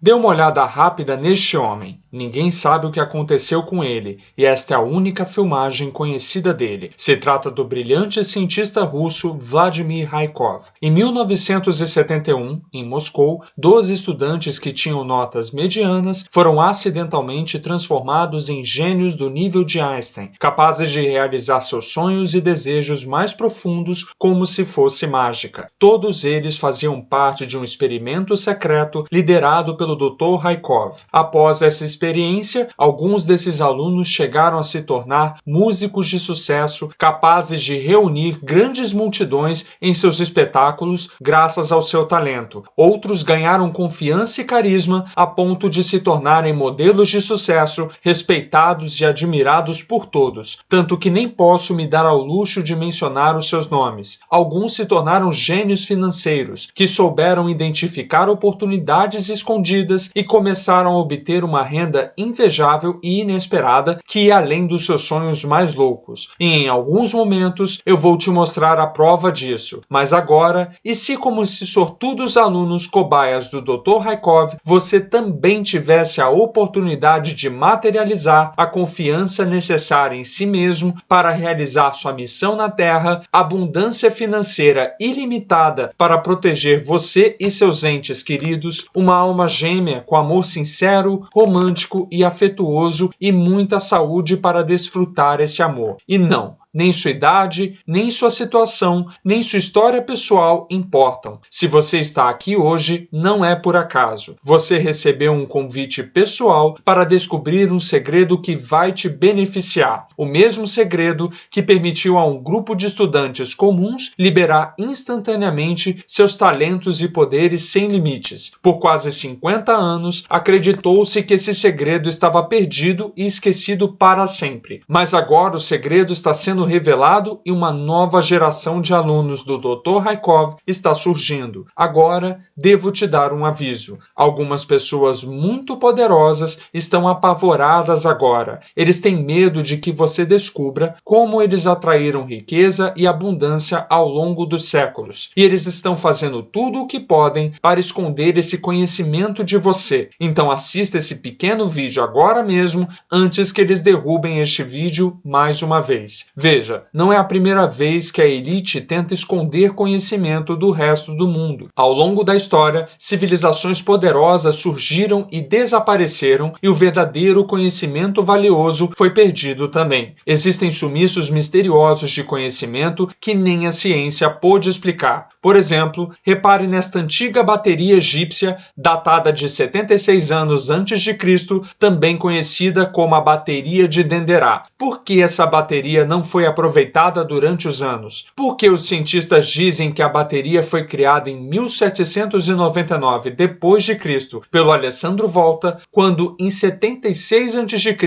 Dê uma olhada rápida neste homem. Ninguém sabe o que aconteceu com ele, e esta é a única filmagem conhecida dele. Se trata do brilhante cientista russo Vladimir Raikov. Em 1971, em Moscou, 12 estudantes que tinham notas medianas foram acidentalmente transformados em gênios do nível de Einstein, capazes de realizar seus sonhos e desejos mais profundos como se fosse mágica. Todos eles faziam parte de um experimento secreto liderado pelo Dr. Raikov. Após essa experiência, alguns desses alunos chegaram a se tornar músicos de sucesso, capazes de reunir grandes multidões em seus espetáculos graças ao seu talento. Outros ganharam confiança e carisma a ponto de se tornarem modelos de sucesso, respeitados e admirados por todos, tanto que nem posso me dar ao luxo de mencionar os seus nomes. Alguns se tornaram gênios financeiros, que souberam identificar oportunidades escondidas e começaram a obter uma renda invejável e inesperada que ia além dos seus sonhos mais loucos. E em alguns momentos eu vou te mostrar a prova disso. Mas agora, e se como esses sortudos alunos cobaias do Dr. Raikov, você também tivesse a oportunidade de materializar a confiança necessária em si mesmo para realizar sua missão na Terra, abundância financeira ilimitada para proteger você e seus entes queridos, uma alma gêmea com amor sincero, romântico e afetuoso e muita saúde para desfrutar esse amor. E não, nem sua idade, nem sua situação, nem sua história pessoal importam. Se você está aqui hoje, não é por acaso. Você recebeu um convite pessoal para descobrir um segredo que vai te beneficiar. O mesmo segredo que permitiu a um grupo de estudantes comuns liberar instantaneamente seus talentos e poderes sem limites. Por quase 50 anos, acreditou-se que esse segredo estava perdido e esquecido para sempre. Mas agora o segredo está sendo revelado e uma nova geração de alunos do Dr. Raikov está surgindo. Agora, devo te dar um aviso. Algumas pessoas muito poderosas estão apavoradas agora. Eles têm medo de que você descubra como eles atraíram riqueza e abundância ao longo dos séculos. E eles estão fazendo tudo o que podem para esconder esse conhecimento de você. Então assista esse pequeno vídeo agora mesmo, antes que eles derrubem este vídeo mais uma vez. Veja, não é a primeira vez que a elite tenta esconder conhecimento do resto do mundo. Ao longo da história, civilizações poderosas surgiram e desapareceram, e o verdadeiro conhecimento valioso foi perdido também. Existem sumiços misteriosos de conhecimento que nem a ciência pôde explicar. Por exemplo, repare nesta antiga bateria egípcia, datada de 76 anos antes de Cristo, também conhecida como a bateria de Denderah. Por que essa bateria não foi aproveitada durante os anos? Porque os cientistas dizem que a bateria foi criada em 1799 depois de Cristo pelo Alessandro Volta, quando em 76 a.C.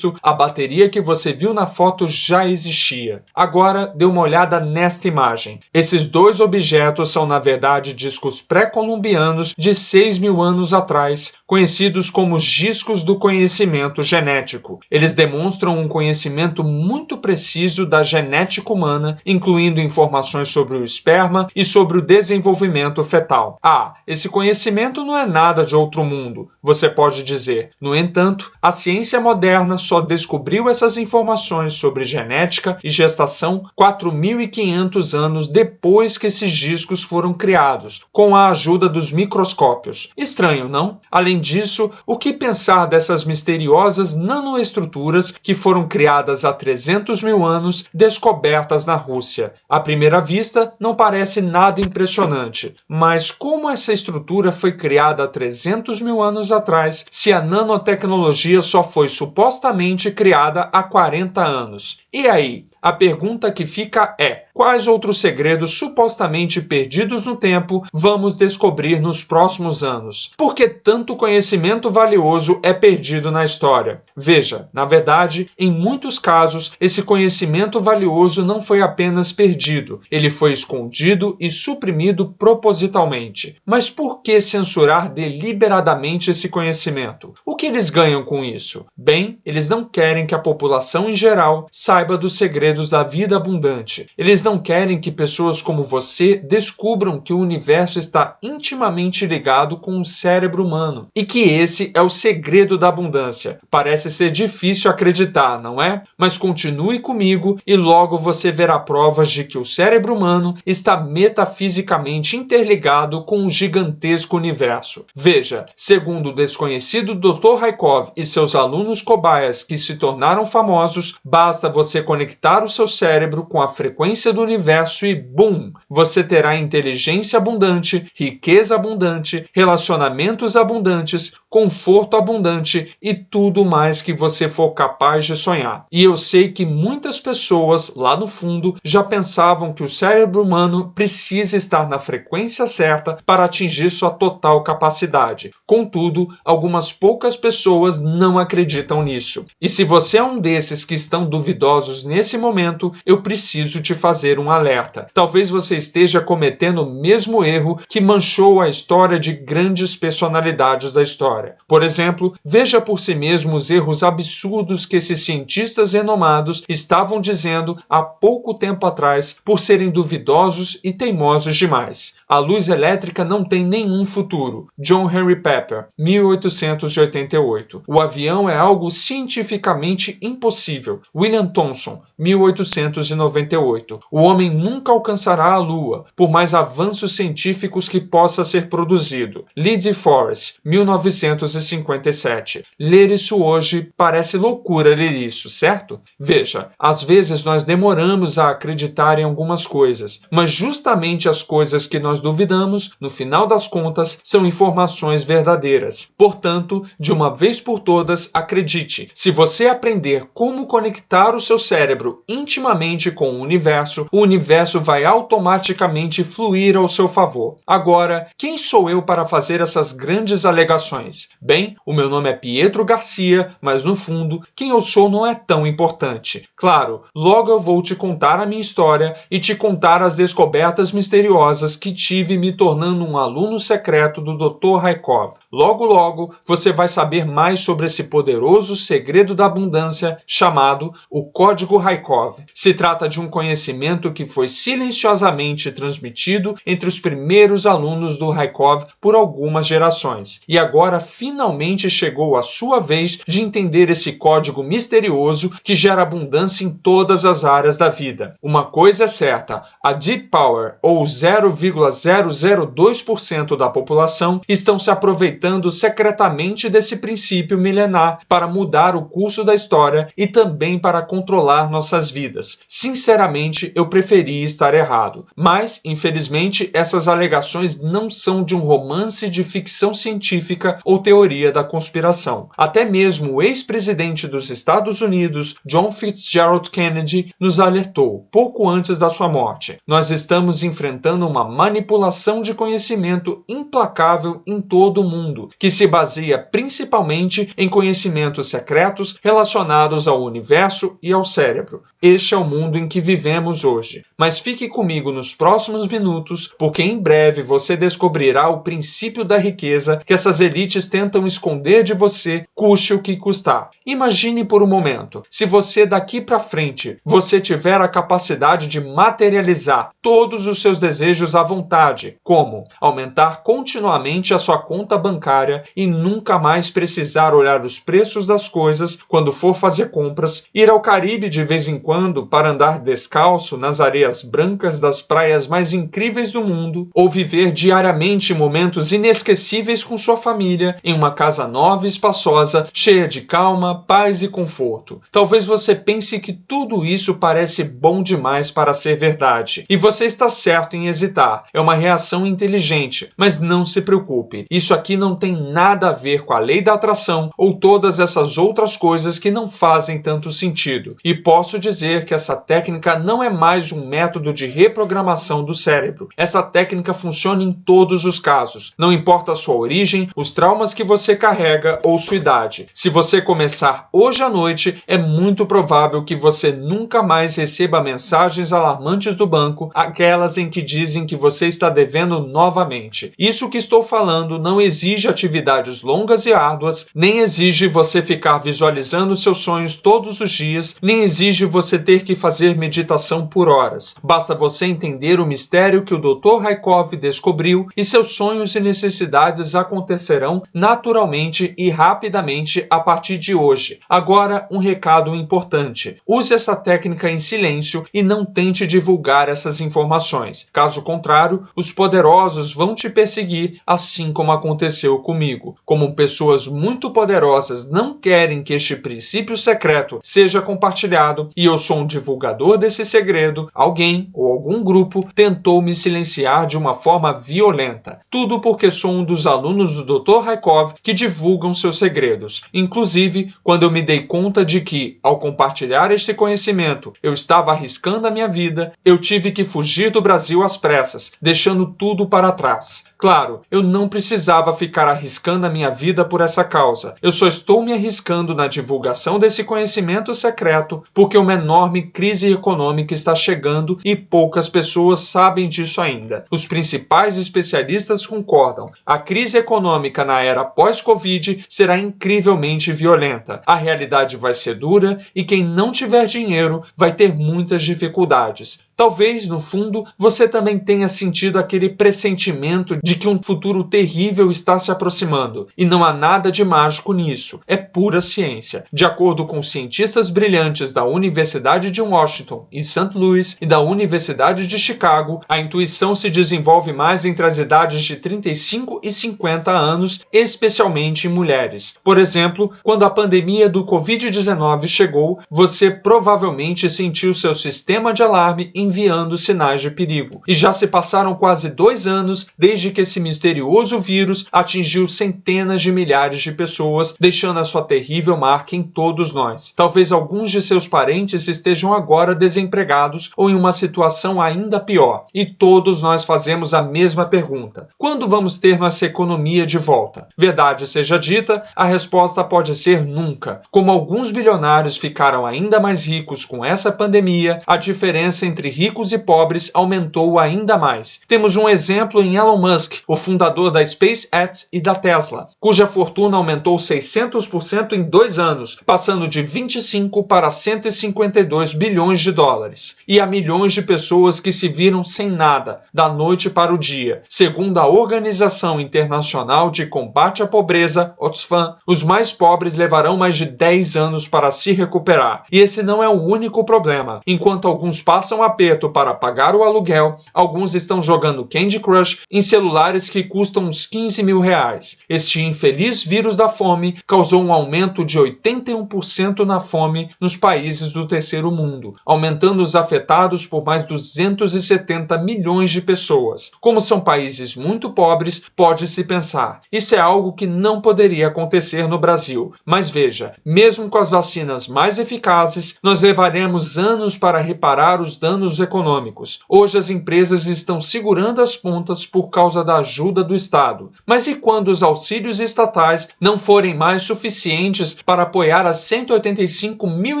a bateria que você viu na foto já existia. Agora dê uma olhada nesta imagem. Esses dois objetos são na verdade discos pré-columbianos de 6.000 anos atrás, conhecidos como os discos do conhecimento genético. Eles demonstram um conhecimento muito preciso da genética humana, incluindo informações sobre o esperma e sobre o desenvolvimento fetal. Esse conhecimento não é nada de outro mundo, você pode dizer. No entanto, a ciência moderna só descobriu essas informações sobre genética e gestação 4.500 anos depois que esses discos foram criados, com a ajuda dos microscópios. Estranho, não? Além disso, o que pensar dessas misteriosas nanoestruturas que foram criadas há 300.000 anos, descobertas na Rússia? À primeira vista, não parece nada impressionante, mas como essa estrutura foi criada há 300.000 anos atrás, se a nanotecnologia só foi supostamente criada há 40 anos? E aí? A pergunta que fica é: quais outros segredos supostamente perdidos no tempo vamos descobrir nos próximos anos? Por que tanto conhecimento valioso é perdido na história? Veja, na verdade, em muitos casos, esse conhecimento valioso não foi apenas perdido, ele foi escondido e suprimido propositalmente. Mas por que censurar deliberadamente esse conhecimento? O que eles ganham com isso? Bem, eles não querem que a população em geral saiba dos segredos segredos da vida abundante. Eles não querem que pessoas como você descubram que o universo está intimamente ligado com o cérebro humano e que esse é o segredo da abundância. Parece ser difícil acreditar, não é? Mas continue comigo e logo você verá provas de que o cérebro humano está metafisicamente interligado com um gigantesco universo. Veja, segundo o desconhecido Dr. Raikov e seus alunos cobaias que se tornaram famosos, basta você conectar o seu cérebro com a frequência do universo e BUM! Você terá inteligência abundante, riqueza abundante, relacionamentos abundantes, conforto abundante e tudo mais que você for capaz de sonhar. E eu sei que muitas pessoas, lá no fundo, já pensavam que o cérebro humano precisa estar na frequência certa para atingir sua total capacidade. Contudo, algumas poucas pessoas não acreditam nisso. E se você é um desses que estão duvidosos nesse momento, eu preciso te fazer um alerta. Talvez você esteja cometendo o mesmo erro que manchou a história de grandes personalidades da história. Por exemplo, veja por si mesmo os erros absurdos que esses cientistas renomados estavam dizendo há pouco tempo atrás por serem duvidosos e teimosos demais. A luz elétrica não tem nenhum futuro. John Henry Pepper, 1888. O avião é algo cientificamente impossível. William Thomson, 1898. O homem nunca alcançará a Lua, por mais avanços científicos que possa ser produzido. Lee De Forest, 1957. Ler isso hoje parece loucura ler isso, certo? Veja, às vezes nós demoramos a acreditar em algumas coisas, mas justamente as coisas que nós duvidamos, no final das contas, são informações verdadeiras. Portanto, de uma vez por todas, acredite, se você aprender como conectar o seu cérebro intimamente com o universo vai automaticamente fluir ao seu favor. Agora, quem sou eu para fazer essas grandes alegações? Bem, o meu nome é Pietro Garcia, mas no fundo, quem eu sou não é tão importante. Claro, logo eu vou te contar a minha história e te contar as descobertas misteriosas que tive me tornando um aluno secreto do Dr. Raikov. Logo, você vai saber mais sobre esse poderoso segredo da abundância chamado o Código Raikov. Se trata de um conhecimento que foi silenciosamente transmitido entre os primeiros alunos do Raikov por algumas gerações. E agora finalmente chegou a sua vez de entender esse código misterioso que gera abundância em todas as áreas da vida. Uma coisa é certa, a Deep Power, ou 0,002% da população, estão se aproveitando secretamente desse princípio milenar para mudar o curso da história e também para controlar nossas vidas. Sinceramente, eu preferi estar errado. Mas, infelizmente, essas alegações não são de um romance de ficção científica ou teoria da conspiração. Até mesmo o ex-presidente dos Estados Unidos, John Fitzgerald Kennedy, nos alertou, pouco antes da sua morte. Nós estamos enfrentando uma manipulação de conhecimento implacável em todo o mundo, que se baseia principalmente em conhecimentos secretos relacionados ao universo e ao cérebro. Este é o mundo em que vivemos hoje. Mas fique comigo nos próximos minutos, porque em breve você descobrirá o princípio da riqueza que essas elites tentam esconder de você, custe o que custar. Imagine por um momento, se você daqui para frente, você tiver a capacidade de materializar todos os seus desejos à vontade, como aumentar continuamente a sua conta bancária e nunca mais precisar olhar os preços das coisas quando for fazer compras, ir ao Caribe de vez em quando para andar descalço nas areias brancas das praias mais incríveis do mundo, ou viver diariamente momentos inesquecíveis com sua família em uma casa nova e espaçosa, cheia de calma, paz e conforto. Talvez você pense que tudo isso parece bom demais para ser verdade, e você está certo em hesitar. É uma reação inteligente, mas não se preocupe. Isso aqui não tem nada a ver com a lei da atração ou todas essas outras coisas que não fazem tanto sentido. E posso dizer que essa técnica não é mais um método de reprogramação do cérebro. Essa técnica funciona em todos os casos. Não importa a sua origem, os traumas que você carrega ou sua idade. Se você começar hoje à noite, é muito provável que você nunca mais receba mensagens alarmantes do banco, aquelas em que dizem que você está devendo novamente. Isso que estou falando não exige atividades longas e árduas, nem exige você ficar visualizando seus sonhos todos os dias, nem exige você você ter que fazer meditação por horas. Basta você entender o mistério que o Dr. Raikov descobriu e seus sonhos e necessidades acontecerão naturalmente e rapidamente a partir de hoje. Agora, um recado importante. Use essa técnica em silêncio e não tente divulgar essas informações. Caso contrário, os poderosos vão te perseguir, assim como aconteceu comigo. Como pessoas muito poderosas não querem que este princípio secreto seja compartilhado e eu sou um divulgador desse segredo, alguém ou algum grupo tentou me silenciar de uma forma violenta. Tudo porque sou um dos alunos do Dr. Raikov que divulgam seus segredos. Inclusive, quando eu me dei conta de que, ao compartilhar este conhecimento, eu estava arriscando a minha vida, eu tive que fugir do Brasil às pressas, deixando tudo para trás. Claro, eu não precisava ficar arriscando a minha vida por essa causa. Eu só estou me arriscando na divulgação desse conhecimento secreto porque uma enorme crise econômica está chegando e poucas pessoas sabem disso ainda. Os principais especialistas concordam. A crise econômica na era pós-Covid será incrivelmente violenta. A realidade vai ser dura e quem não tiver dinheiro vai ter muitas dificuldades. Talvez, no fundo, você também tenha sentido aquele pressentimento de que um futuro terrível está se aproximando. E não há nada de mágico nisso. É pura ciência. De acordo com cientistas brilhantes da Universidade de Washington e St. Louis e da Universidade de Chicago, a intuição se desenvolve mais entre as idades de 35 e 50 anos, especialmente em mulheres. Por exemplo, quando a pandemia do Covid-19 chegou, você provavelmente sentiu seu sistema de alarme enviando sinais de perigo. E já se passaram quase 2 anos desde que esse misterioso vírus atingiu centenas de milhares de pessoas, deixando a sua terrível marca em todos nós. Talvez alguns de seus parentes estejam agora desempregados ou em uma situação ainda pior. E todos nós fazemos a mesma pergunta. Quando vamos ter nossa economia de volta? Verdade seja dita, a resposta pode ser nunca. Como alguns bilionários ficaram ainda mais ricos com essa pandemia, a diferença entre ricos e pobres aumentou ainda mais. Temos um exemplo em Elon Musk, o fundador da SpaceX e da Tesla, cuja fortuna aumentou 600% em 2 anos, passando de 25 para 152 bilhões de dólares. E há milhões de pessoas que se viram sem nada, da noite para o dia. Segundo a Organização Internacional de Combate à Pobreza, Oxfam, os mais pobres levarão mais de 10 anos para se recuperar. E esse não é o único problema. Enquanto alguns passam aperto para pagar o aluguel, alguns estão jogando Candy Crush em celulares que custam uns 15 mil reais. Este infeliz vírus da fome causou um aumento de 81% na fome nos países do terceiro mundo, aumentando os afetados por mais 270 milhões de pessoas. Como são países muito pobres, pode-se pensar, isso é algo que não poderia acontecer no Brasil. Mas veja, mesmo com as vacinas mais eficazes, nós levaremos anos para reparar os danos econômicos. Hoje as empresas estão segurando as pontas por causa da ajuda do Estado. Mas e quando os auxílios estatais não forem mais suficientes para apoiar as 185 mil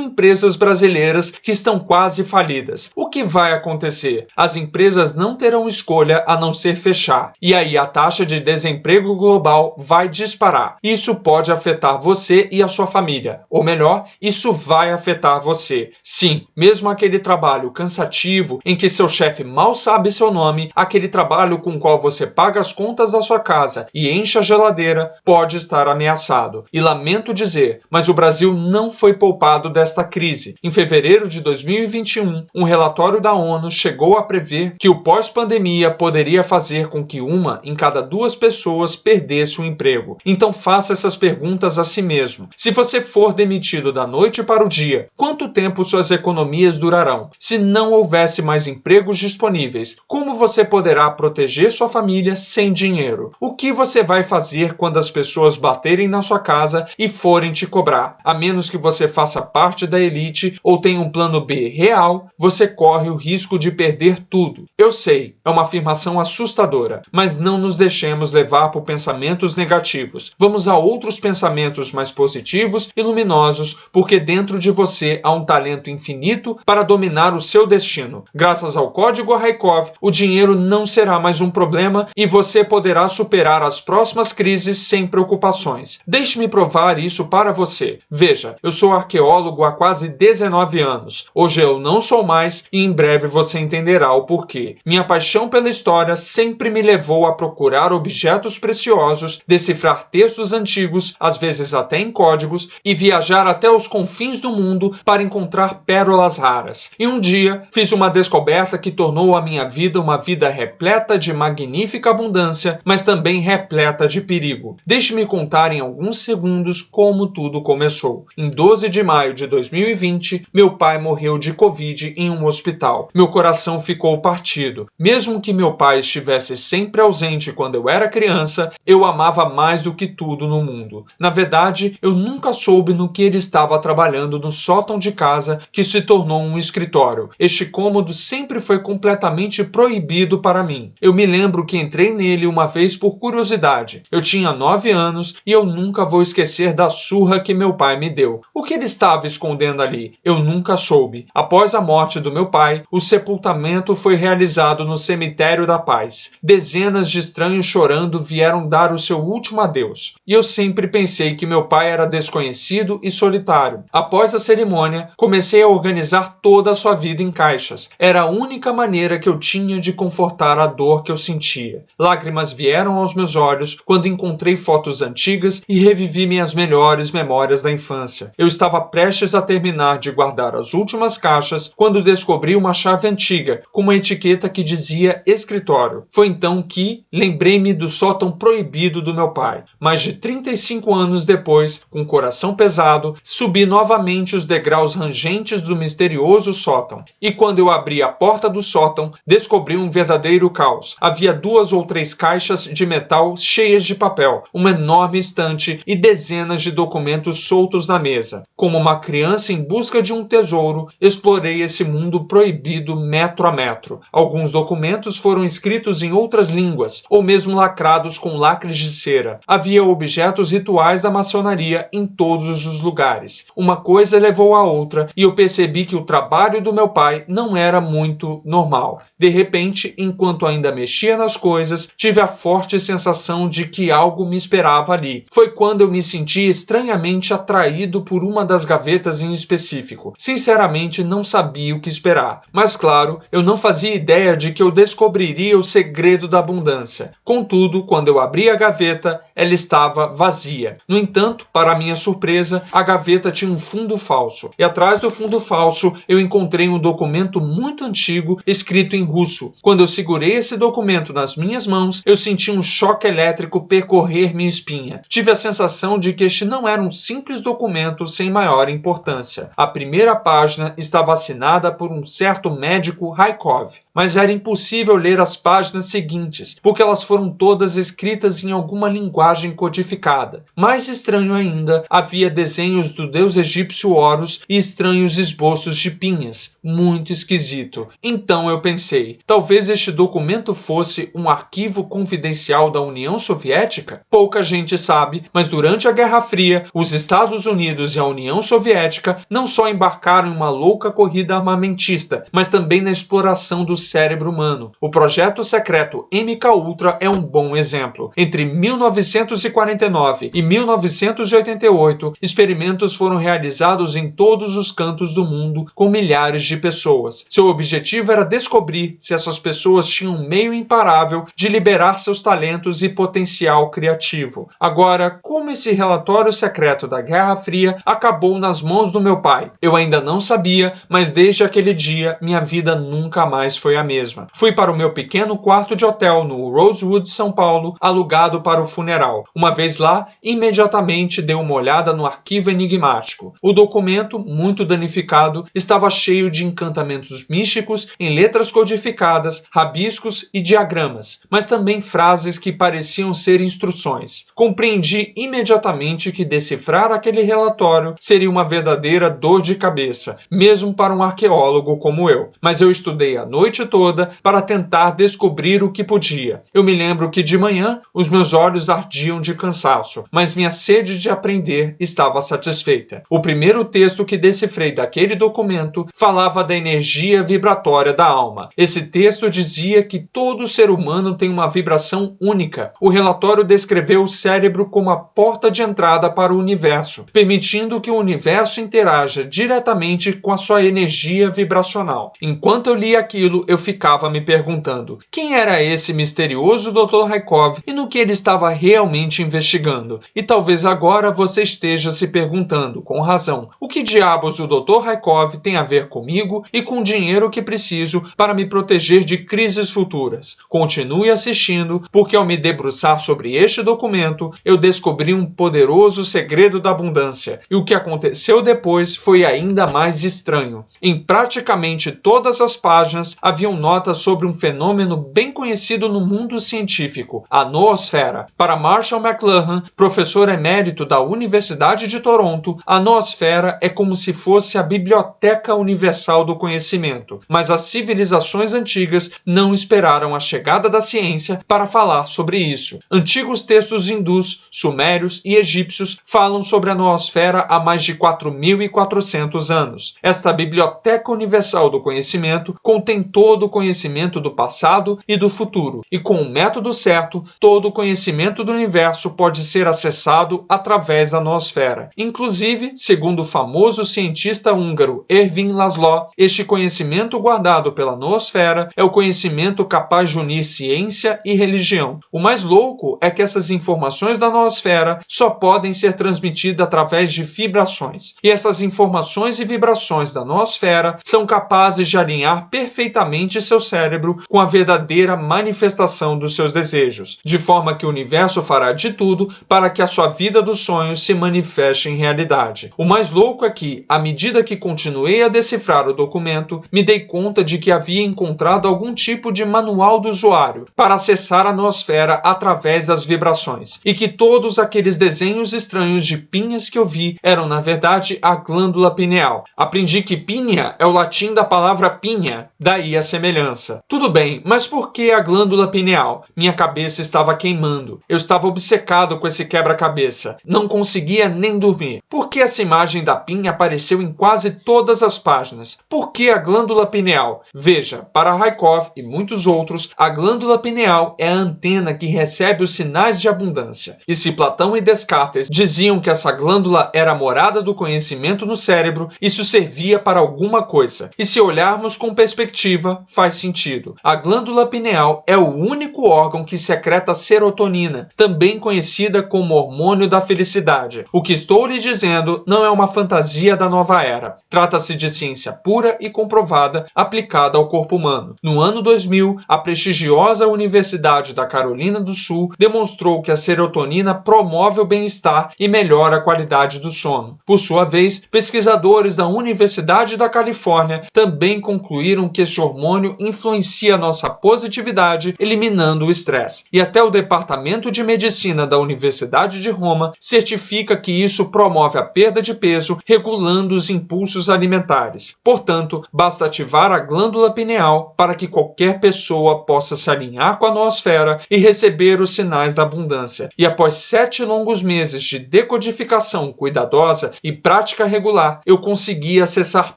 empresas brasileiras que estão quase falidas? O que vai acontecer? As empresas não terão escolha a não ser fechar. E aí a taxa de desemprego global vai disparar. Isso pode afetar você e a sua família. Ou melhor, isso vai afetar você. Sim, mesmo aquele trabalho cansativo em que seu chefe mal sabe seu nome, aquele trabalho com o qual você paga as contas da sua casa e enche a geladeira, pode estar ameaçado. E lamento dizer, mas o Brasil não foi poupado desta crise. Em fevereiro de 2021, um relatório da ONU chegou a prever que o pós-pandemia poderia fazer com que 1 em cada 2 pessoas perdesse o emprego. Então faça essas perguntas a si mesmo. Se você for demitido da noite para o dia, quanto tempo suas economias durarão? Se não houvesse mais empregos disponíveis, como você poderá proteger sua família sem dinheiro? O que você vai fazer quando as pessoas baterem na sua casa e forem te cobrar? A menos que você faça parte da elite ou tenha um plano B real, você corre o risco de perder tudo. Eu sei, é uma afirmação assustadora, mas não nos deixemos levar por pensamentos negativos. Vamos a outros pensamentos mais positivos e luminosos, porque dentro de você há um talento infinito para dominar o seu destino destino. Graças ao código Raikov, o dinheiro não será mais um problema e você poderá superar as próximas crises sem preocupações. Deixe-me provar isso para você. Veja, eu sou arqueólogo há quase 19 anos. Hoje eu não sou mais e em breve você entenderá o porquê. Minha paixão pela história sempre me levou a procurar objetos preciosos, decifrar textos antigos, às vezes até em códigos, e viajar até os confins do mundo para encontrar pérolas raras. E um dia fiz uma descoberta que tornou a minha vida uma vida repleta de magnífica abundância, mas também repleta de perigo. Deixe-me contar em alguns segundos como tudo começou. Em 12 de maio de 2020, meu pai morreu de Covid em um hospital. Meu coração ficou partido. Mesmo que meu pai estivesse sempre ausente quando eu era criança, eu amava mais do que tudo no mundo. Na verdade, eu nunca soube no que ele estava trabalhando no sótão de casa, que se tornou um escritório. Este cômodo sempre foi completamente proibido para mim. Eu me lembro que entrei nele uma vez por curiosidade. Eu tinha 9 anos e eu nunca vou esquecer da surra que meu pai me deu. O que ele estava escondendo ali? Eu nunca soube. Após a morte do meu pai, o sepultamento foi realizado no Cemitério da Paz. Dezenas de estranhos chorando vieram dar o seu último adeus. E eu sempre pensei que meu pai era desconhecido e solitário. Após a cerimônia, comecei a organizar toda a sua vida em caixas. Era a única maneira que eu tinha de confortar a dor que eu sentia. Lágrimas vieram aos meus olhos quando encontrei fotos antigas e revivi minhas melhores memórias da infância. Eu estava prestes a terminar de guardar as últimas caixas quando descobri uma chave antiga com uma etiqueta que dizia escritório. Foi então que lembrei-me do sótão proibido do meu pai. Mais de 35 anos depois, com o coração pesado, subi novamente os degraus rangentes do misterioso sótão. E quando eu abri a porta do sótão, descobri um verdadeiro caos. Havia 2 ou 3 caixas de metal cheias de papel, uma enorme estante e dezenas de documentos soltos na mesa. Como uma criança em busca de um tesouro, explorei esse mundo proibido metro a metro. Alguns documentos foram escritos em outras línguas, ou mesmo lacrados com lacres de cera. Havia objetos rituais da maçonaria em todos os lugares. Uma coisa levou a outra e eu percebi que o trabalho do meu pai não era muito normal. De repente, enquanto ainda mexia nas coisas, tive a forte sensação de que algo me esperava ali. Foi quando eu me senti estranhamente atraído por uma das gavetas em específico. Sinceramente, não sabia o que esperar. Mas claro, eu não fazia ideia de que eu descobriria o segredo da abundância. Contudo, quando eu abri a gaveta, ela estava vazia. No entanto, para minha surpresa, a gaveta tinha um fundo falso. E atrás do fundo falso, eu encontrei um documento muito antigo escrito em russo. Quando eu segurei esse documento nas minhas mãos, eu senti um choque elétrico percorrer minha espinha. Tive a sensação de que este não era um simples documento sem maior importância. A primeira página estava assinada por um certo médico Raikov, mas era impossível ler as páginas seguintes, porque elas foram todas escritas em alguma linguagem codificada. Mais estranho ainda, havia desenhos do deus egípcio Horus e estranhos esboços de pinhas. Muito esquisito. Então eu pensei, talvez este documento fosse um arquivo confidencial da União Soviética? Pouca gente sabe, mas durante a Guerra Fria, os Estados Unidos e a União Soviética não só embarcaram em uma louca corrida armamentista, mas também na exploração do cérebro humano. O projeto secreto MKUltra é um bom exemplo. Entre 1949 e 1988, experimentos foram realizados em todos os cantos do mundo com milhares de pessoas. Seu objetivo era descobrir se essas pessoas tinham um meio imparável de liberar seus talentos e potencial criativo. Agora, como esse relatório secreto da Guerra Fria acabou nas mãos do meu pai? Eu ainda não sabia, mas desde aquele dia, minha vida nunca mais foi a mesma. Fui para o meu pequeno quarto de hotel no Rosewood, São Paulo, alugado para o funeral. Uma vez lá, imediatamente dei uma olhada no arquivo enigmático. O documento, muito danificado, estava cheio de encantamentos místicos em letras codificadas, rabiscos e diagramas, mas também frases que pareciam ser instruções. Compreendi imediatamente que decifrar aquele relatório seria uma verdadeira dor de cabeça, mesmo para um arqueólogo como eu. Mas eu estudei a noite toda para tentar descobrir o que podia. Eu me lembro que de manhã os meus olhos ardiam de cansaço, mas minha sede de aprender estava satisfeita. O primeiro texto que decifrei daquele documento falava da energia vibratória da alma. Esse texto dizia que todo ser humano tem uma vibração única. O relatório descreveu o cérebro como a porta de entrada para o universo, permitindo que o universo interaja diretamente com a sua energia vibracional. Enquanto eu lia aquilo, eu ficava me perguntando: quem era esse misterioso Dr. Raikov e no que ele estava realmente investigando? E talvez agora você esteja se perguntando, com razão, o que diabos o Dr. Raikov tem a ver comigo e com o dinheiro que preciso para me proteger de crises futuras? Continue assistindo, porque ao me debruçar sobre este documento, eu descobri um poderoso segredo da abundância, e o que aconteceu depois foi ainda mais estranho. Em praticamente todas as páginas haviam notas sobre um fenômeno bem conhecido no mundo científico, a noosfera. Para Marshall McLuhan, professor emérito da Universidade de Toronto, a noosfera é como se fosse a biblioteca universal do conhecimento, mas as civilizações antigas não esperaram a chegada da ciência para falar sobre isso. Antigos textos hindus, sumérios e egípcios falam sobre a noosfera há mais de 4.400 anos. Esta biblioteca universal do conhecimento contém todo o conhecimento do passado e do futuro, e com o método certo, todo o conhecimento do universo pode ser acessado através da noosfera. Inclusive, segundo o famoso cientista húngaro Ervin Laszlo, este conhecimento guardado pela noosfera é o conhecimento capaz de unir ciência e religião. O mais louco é que essas informações da noosfera só podem ser transmitidas através de vibrações. E essas informações e vibrações da noosfera são capazes de alinhar perfeitamente seu cérebro com a verdadeira manifestação dos seus desejos, de forma que o universo fará de tudo para que a sua vida dos sonhos se manifeste em realidade. O mais louco é que, à medida que continuei a decifrar o documento, me dei conta de que havia encontrado algum tipo de manual do usuário para acessar a noosfera através das vibrações, e que todos aqueles desenhos estranhos de pinhas que eu vi eram, na verdade, a glândula pineal. Aprendi que pínea é o latim da palavra pinha, daí a semelhança. Tudo bem, mas por que a glândula pineal? Minha cabeça estava queimando. Eu estava obcecado com esse quebra-cabeça. Não conseguia nem dormir. Por que essa imagem da pinha apareceu em quase todas as páginas? Por que a glândula pineal? Veja, para Raikov e muitos outros, a glândula pineal é a antena que recebe os sinais de abundância. E se Platão e Descartes diziam que essa glândula era a morada do conhecimento no cérebro, isso servia para alguma coisa. E se olharmos com perspectiva, faz sentido. A glândula pineal é o único órgão que secreta serotonina, também conhecida como hormônio da felicidade. O que estou lhe dizendo não é uma fantasia da nova era. Trata-se de ciência pura e comprovada aplicada ao corpo humano. No ano 2000, a prestigiosa Universidade da Carolina do Sul demonstrou que a serotonina promove o bem-estar e melhora a qualidade do sono. Por sua vez, pesquisadores da Universidade da Califórnia também concluíram que esse hormônio influencia nossa positividade, eliminando o estresse. E até o Departamento de Medicina da Universidade de Roma certifica que isso promove a perda de peso, regulando os impulsos alimentares. Portanto, basta ativar a glândula pineal para que qualquer pessoa possa se alinhar com a noosfera e receber os sinais da abundância. E após 7 longos meses de decodificação cuidadosa e prática regular, eu consegui acessar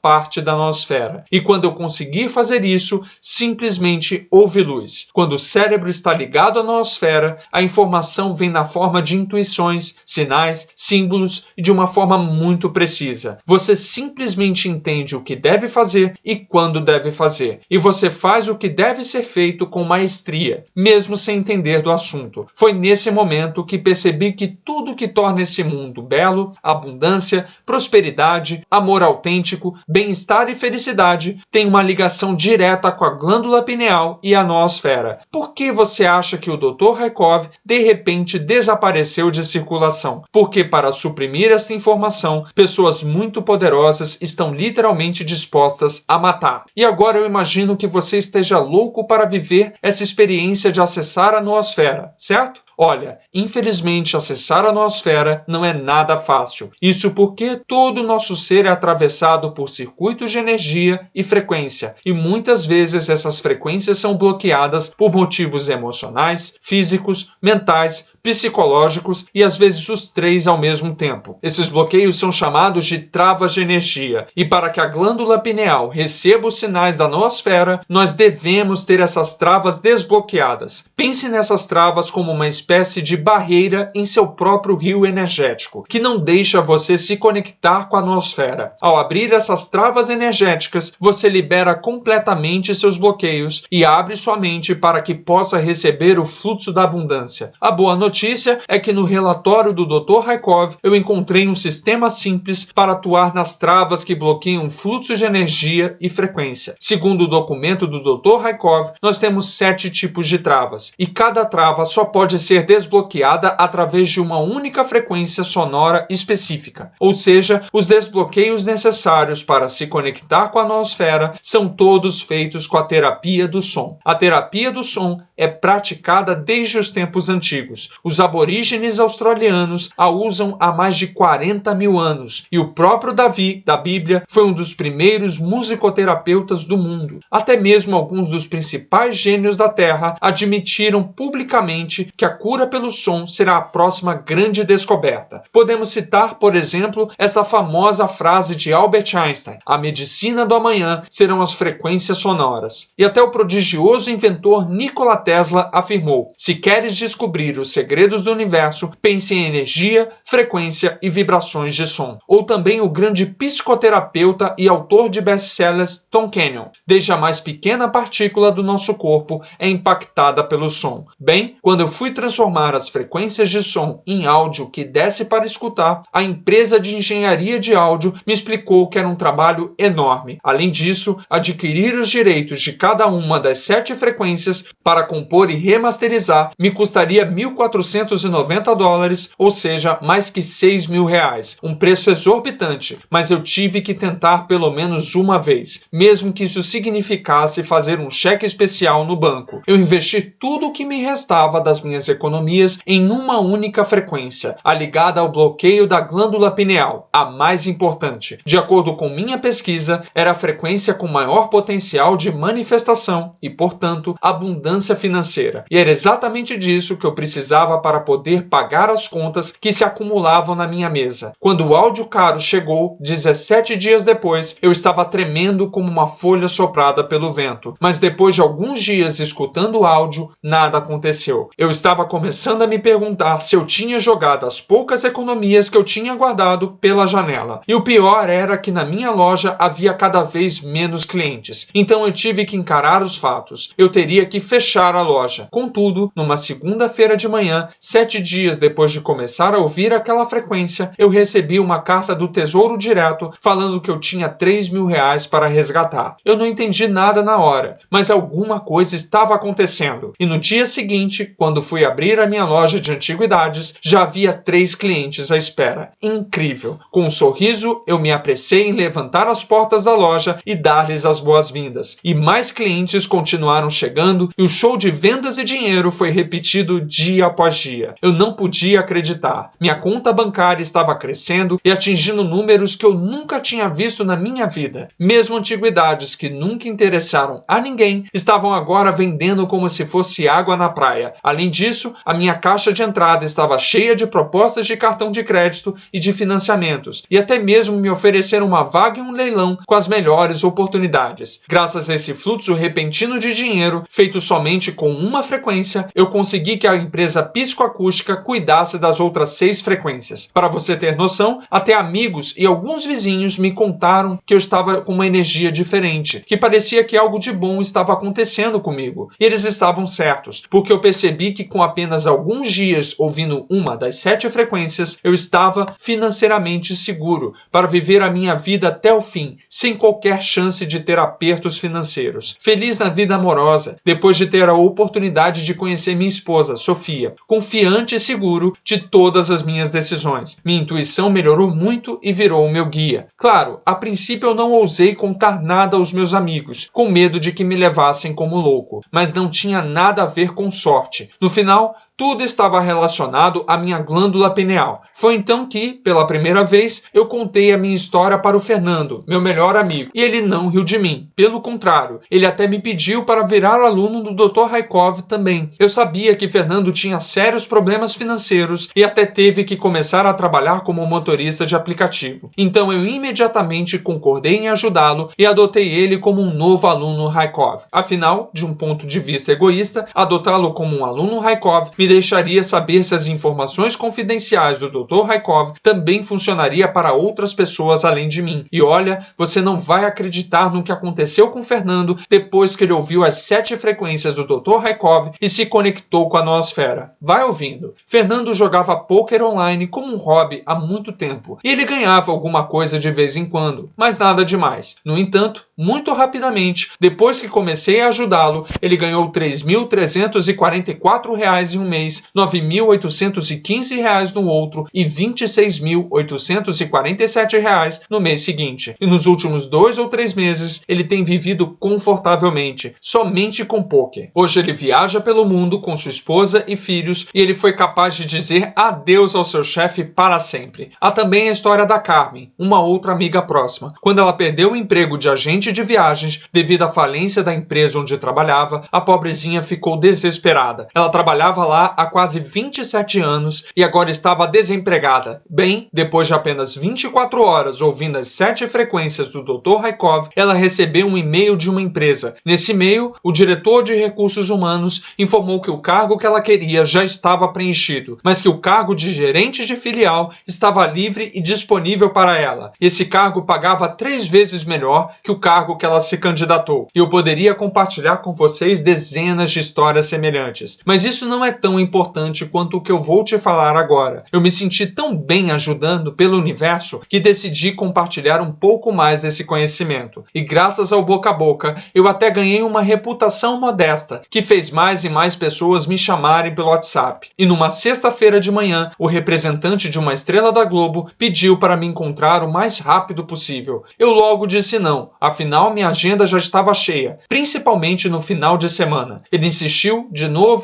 parte da noosfera. E quando eu conseguir fazer isso, simplesmente houve luz. Quando o cérebro está ligado à noosfera, a informação vem na forma de intuições, sinais, símbolos e de uma forma muito precisa. Você simplesmente entende o que deve fazer e quando deve fazer. E você faz o que deve ser feito com maestria, mesmo sem entender do assunto. Foi nesse momento que percebi que tudo que torna esse mundo belo, abundância, prosperidade, amor autêntico, bem-estar e felicidade tem uma ligação direta com a glândula pineal e a noosfera. Por que você acha que o Dr. Raikov de repente desapareceu de circulação? Porque para suprimir esta informação, pessoas muito poderosas estão literalmente dispostas a matar. E agora eu imagino que você esteja louco para viver essa experiência de acessar a noosfera, certo? Olha, infelizmente acessar a noosfera não é nada fácil. Isso porque todo o nosso ser é atravessado por circuitos de energia e frequência, e muitas vezes essas frequências são bloqueadas por motivos emocionais, físicos, mentais, psicológicos e às vezes os três ao mesmo tempo. Esses bloqueios são chamados de travas de energia, e para que a glândula pineal receba os sinais da noosfera, nós devemos ter essas travas desbloqueadas. Pense nessas travas como uma espécie de barreira em seu próprio rio energético, que não deixa você se conectar com a noosfera. Ao abrir essas travas energéticas, você libera completamente seus bloqueios e abre sua mente para que possa receber o fluxo da abundância. A boa notícia é que no relatório do Dr. Raikov eu encontrei um sistema simples para atuar nas travas que bloqueiam o fluxo de energia e frequência. Segundo o documento do Dr. Raikov, nós temos 7 tipos de travas, e cada trava só pode ser desbloqueada através de uma única frequência sonora específica. Ou seja, os desbloqueios necessários para se conectar com a noosfera são todos feitos com a terapia do som. A terapia do som é praticada desde os tempos antigos. Os aborígenes australianos a usam há mais de 40 mil anos, e o próprio Davi, da Bíblia, foi um dos primeiros musicoterapeutas do mundo. Até mesmo alguns dos principais gênios da Terra admitiram publicamente que a cura pelo som será a próxima grande descoberta. Podemos citar, por exemplo, essa famosa frase de Albert Einstein: a medicina do amanhã serão as frequências sonoras. E até o prodigioso inventor Nikola Tesla afirmou: se queres descobrir os segredos do universo, pense em energia, frequência e vibrações de som. Ou também o grande psicoterapeuta e autor de best-sellers Tom Canyon: desde a mais pequena partícula do nosso corpo é impactada pelo som. Bem, quando eu fui transformar as frequências de som em áudio que desse para escutar, a empresa de engenharia de áudio me explicou que era um trabalho enorme. Além disso, adquirir os direitos de cada uma das 7 frequências para compor e remasterizar me custaria $1.490, ou seja, mais que R$6.000. Um preço exorbitante, mas eu tive que tentar pelo menos uma vez, mesmo que isso significasse fazer um cheque especial no banco. Eu investi tudo o que me restava das minhas economias em uma única frequência, a ligada ao bloqueio da glândula pineal, a mais importante. De acordo com minha pesquisa, era a frequência com maior potencial de manifestação e, portanto, abundância financeira. E era exatamente disso que eu precisava para poder pagar as contas que se acumulavam na minha mesa. Quando o áudio caro chegou, 17 dias depois, eu estava tremendo como uma folha soprada pelo vento. Mas depois de alguns dias escutando o áudio, nada aconteceu. Eu estava começando a me perguntar se eu tinha jogado as poucas economias que eu tinha guardado pela janela. E o pior era que na minha loja havia cada vez menos clientes. Então eu tive que encarar os fatos. Eu teria que fechar a loja. Contudo, numa segunda-feira de manhã, 7 dias depois de começar a ouvir aquela frequência, eu recebi uma carta do Tesouro Direto falando que eu tinha R$3.000 para resgatar. Eu não entendi nada na hora, mas alguma coisa estava acontecendo. E no dia seguinte, quando fui abrir a minha loja de antiguidades, já havia 3 clientes à espera. Incrível! Com um sorriso, eu me apressei em levantar as portas da loja e dar-lhes as boas-vindas. E mais clientes continuaram chegando e o show de vendas e dinheiro foi repetido dia após dia. Eu não podia acreditar. Minha conta bancária estava crescendo e atingindo números que eu nunca tinha visto na minha vida. Mesmo antiguidades que nunca interessaram a ninguém estavam agora vendendo como se fosse água na praia. Além disso, a minha caixa de entrada estava cheia de propostas de cartão de crédito e de financiamentos, e até mesmo me ofereceram uma vaga em um leilão com as melhores oportunidades. Graças a esse fluxo repentino de dinheiro, feito somente com uma frequência, eu consegui que a empresa psicoacústica cuidasse das outras 6 frequências. Para você ter noção, até amigos e alguns vizinhos me contaram que eu estava com uma energia diferente, que parecia que algo de bom estava acontecendo comigo. E eles estavam certos, porque eu percebi que com apenas alguns dias ouvindo uma das 7 frequências, eu estava financeiramente seguro para viver a minha vida até o fim, sem qualquer chance de ter apertos financeiros. Feliz na vida amorosa, depois de ter a oportunidade de conhecer minha esposa, Sofia, confiante e seguro de todas as minhas decisões. Minha intuição melhorou muito e virou o meu guia. Claro, a princípio eu não ousei contar nada aos meus amigos, com medo de que me levassem como louco, mas não tinha nada a ver com sorte. No final, Tudo estava relacionado à minha glândula pineal. Foi então que, pela primeira vez, eu contei a minha história para o Fernando, meu melhor amigo, e ele não riu de mim. Pelo contrário, ele até me pediu para virar aluno do Dr. Raikov também. Eu sabia que Fernando tinha sérios problemas financeiros e até teve que começar a trabalhar como motorista de aplicativo. Então eu imediatamente concordei em ajudá-lo e adotei ele como um novo aluno Raikov. Afinal, de um ponto de vista egoísta, adotá-lo como um aluno Raikov me deixaria saber se as informações confidenciais do Dr. Raikov também funcionaria para outras pessoas além de mim. E olha, você não vai acreditar no que aconteceu com Fernando depois que ele ouviu as 7 frequências do Dr. Raikov e se conectou com a noosfera. Vai ouvindo. Fernando jogava pôquer online como um hobby há muito tempo e ele ganhava alguma coisa de vez em quando, mas nada demais. No entanto, muito rapidamente, depois que comecei a ajudá-lo, ele ganhou R$ 3.344 em um mês, R$ 9.815 no outro e R$ 26.847 no mês seguinte. E nos últimos 2 ou 3 meses, ele tem vivido confortavelmente, somente com pôquer. Hoje ele viaja pelo mundo com sua esposa e filhos e ele foi capaz de dizer adeus ao seu chefe para sempre. Há também a história da Carmen, uma outra amiga próxima. Quando ela perdeu o emprego de agente de viagens devido à falência da empresa onde trabalhava, a pobrezinha ficou desesperada. Ela trabalhava lá há quase 27 anos e agora estava desempregada. Bem, depois de apenas 24 horas ouvindo as 7 frequências do Dr. Raikov, ela recebeu um e-mail de uma empresa. Nesse e-mail, o diretor de recursos humanos informou que o cargo que ela queria já estava preenchido, mas que o cargo de gerente de filial estava livre e disponível para ela. Esse cargo pagava 3 vezes melhor que o cargo que ela se candidatou. E eu poderia compartilhar com vocês dezenas de histórias semelhantes. Mas isso não é tão importante quanto o que eu vou te falar agora. Eu me senti tão bem ajudando pelo universo que decidi compartilhar um pouco mais desse conhecimento. E graças ao boca a boca, eu até ganhei uma reputação modesta, que fez mais e mais pessoas me chamarem pelo WhatsApp. E numa sexta-feira de manhã, o representante de uma estrela da Globo pediu para me encontrar o mais rápido possível. Eu logo disse não, afinal minha agenda já estava cheia, principalmente no final de semana. Ele insistiu de novo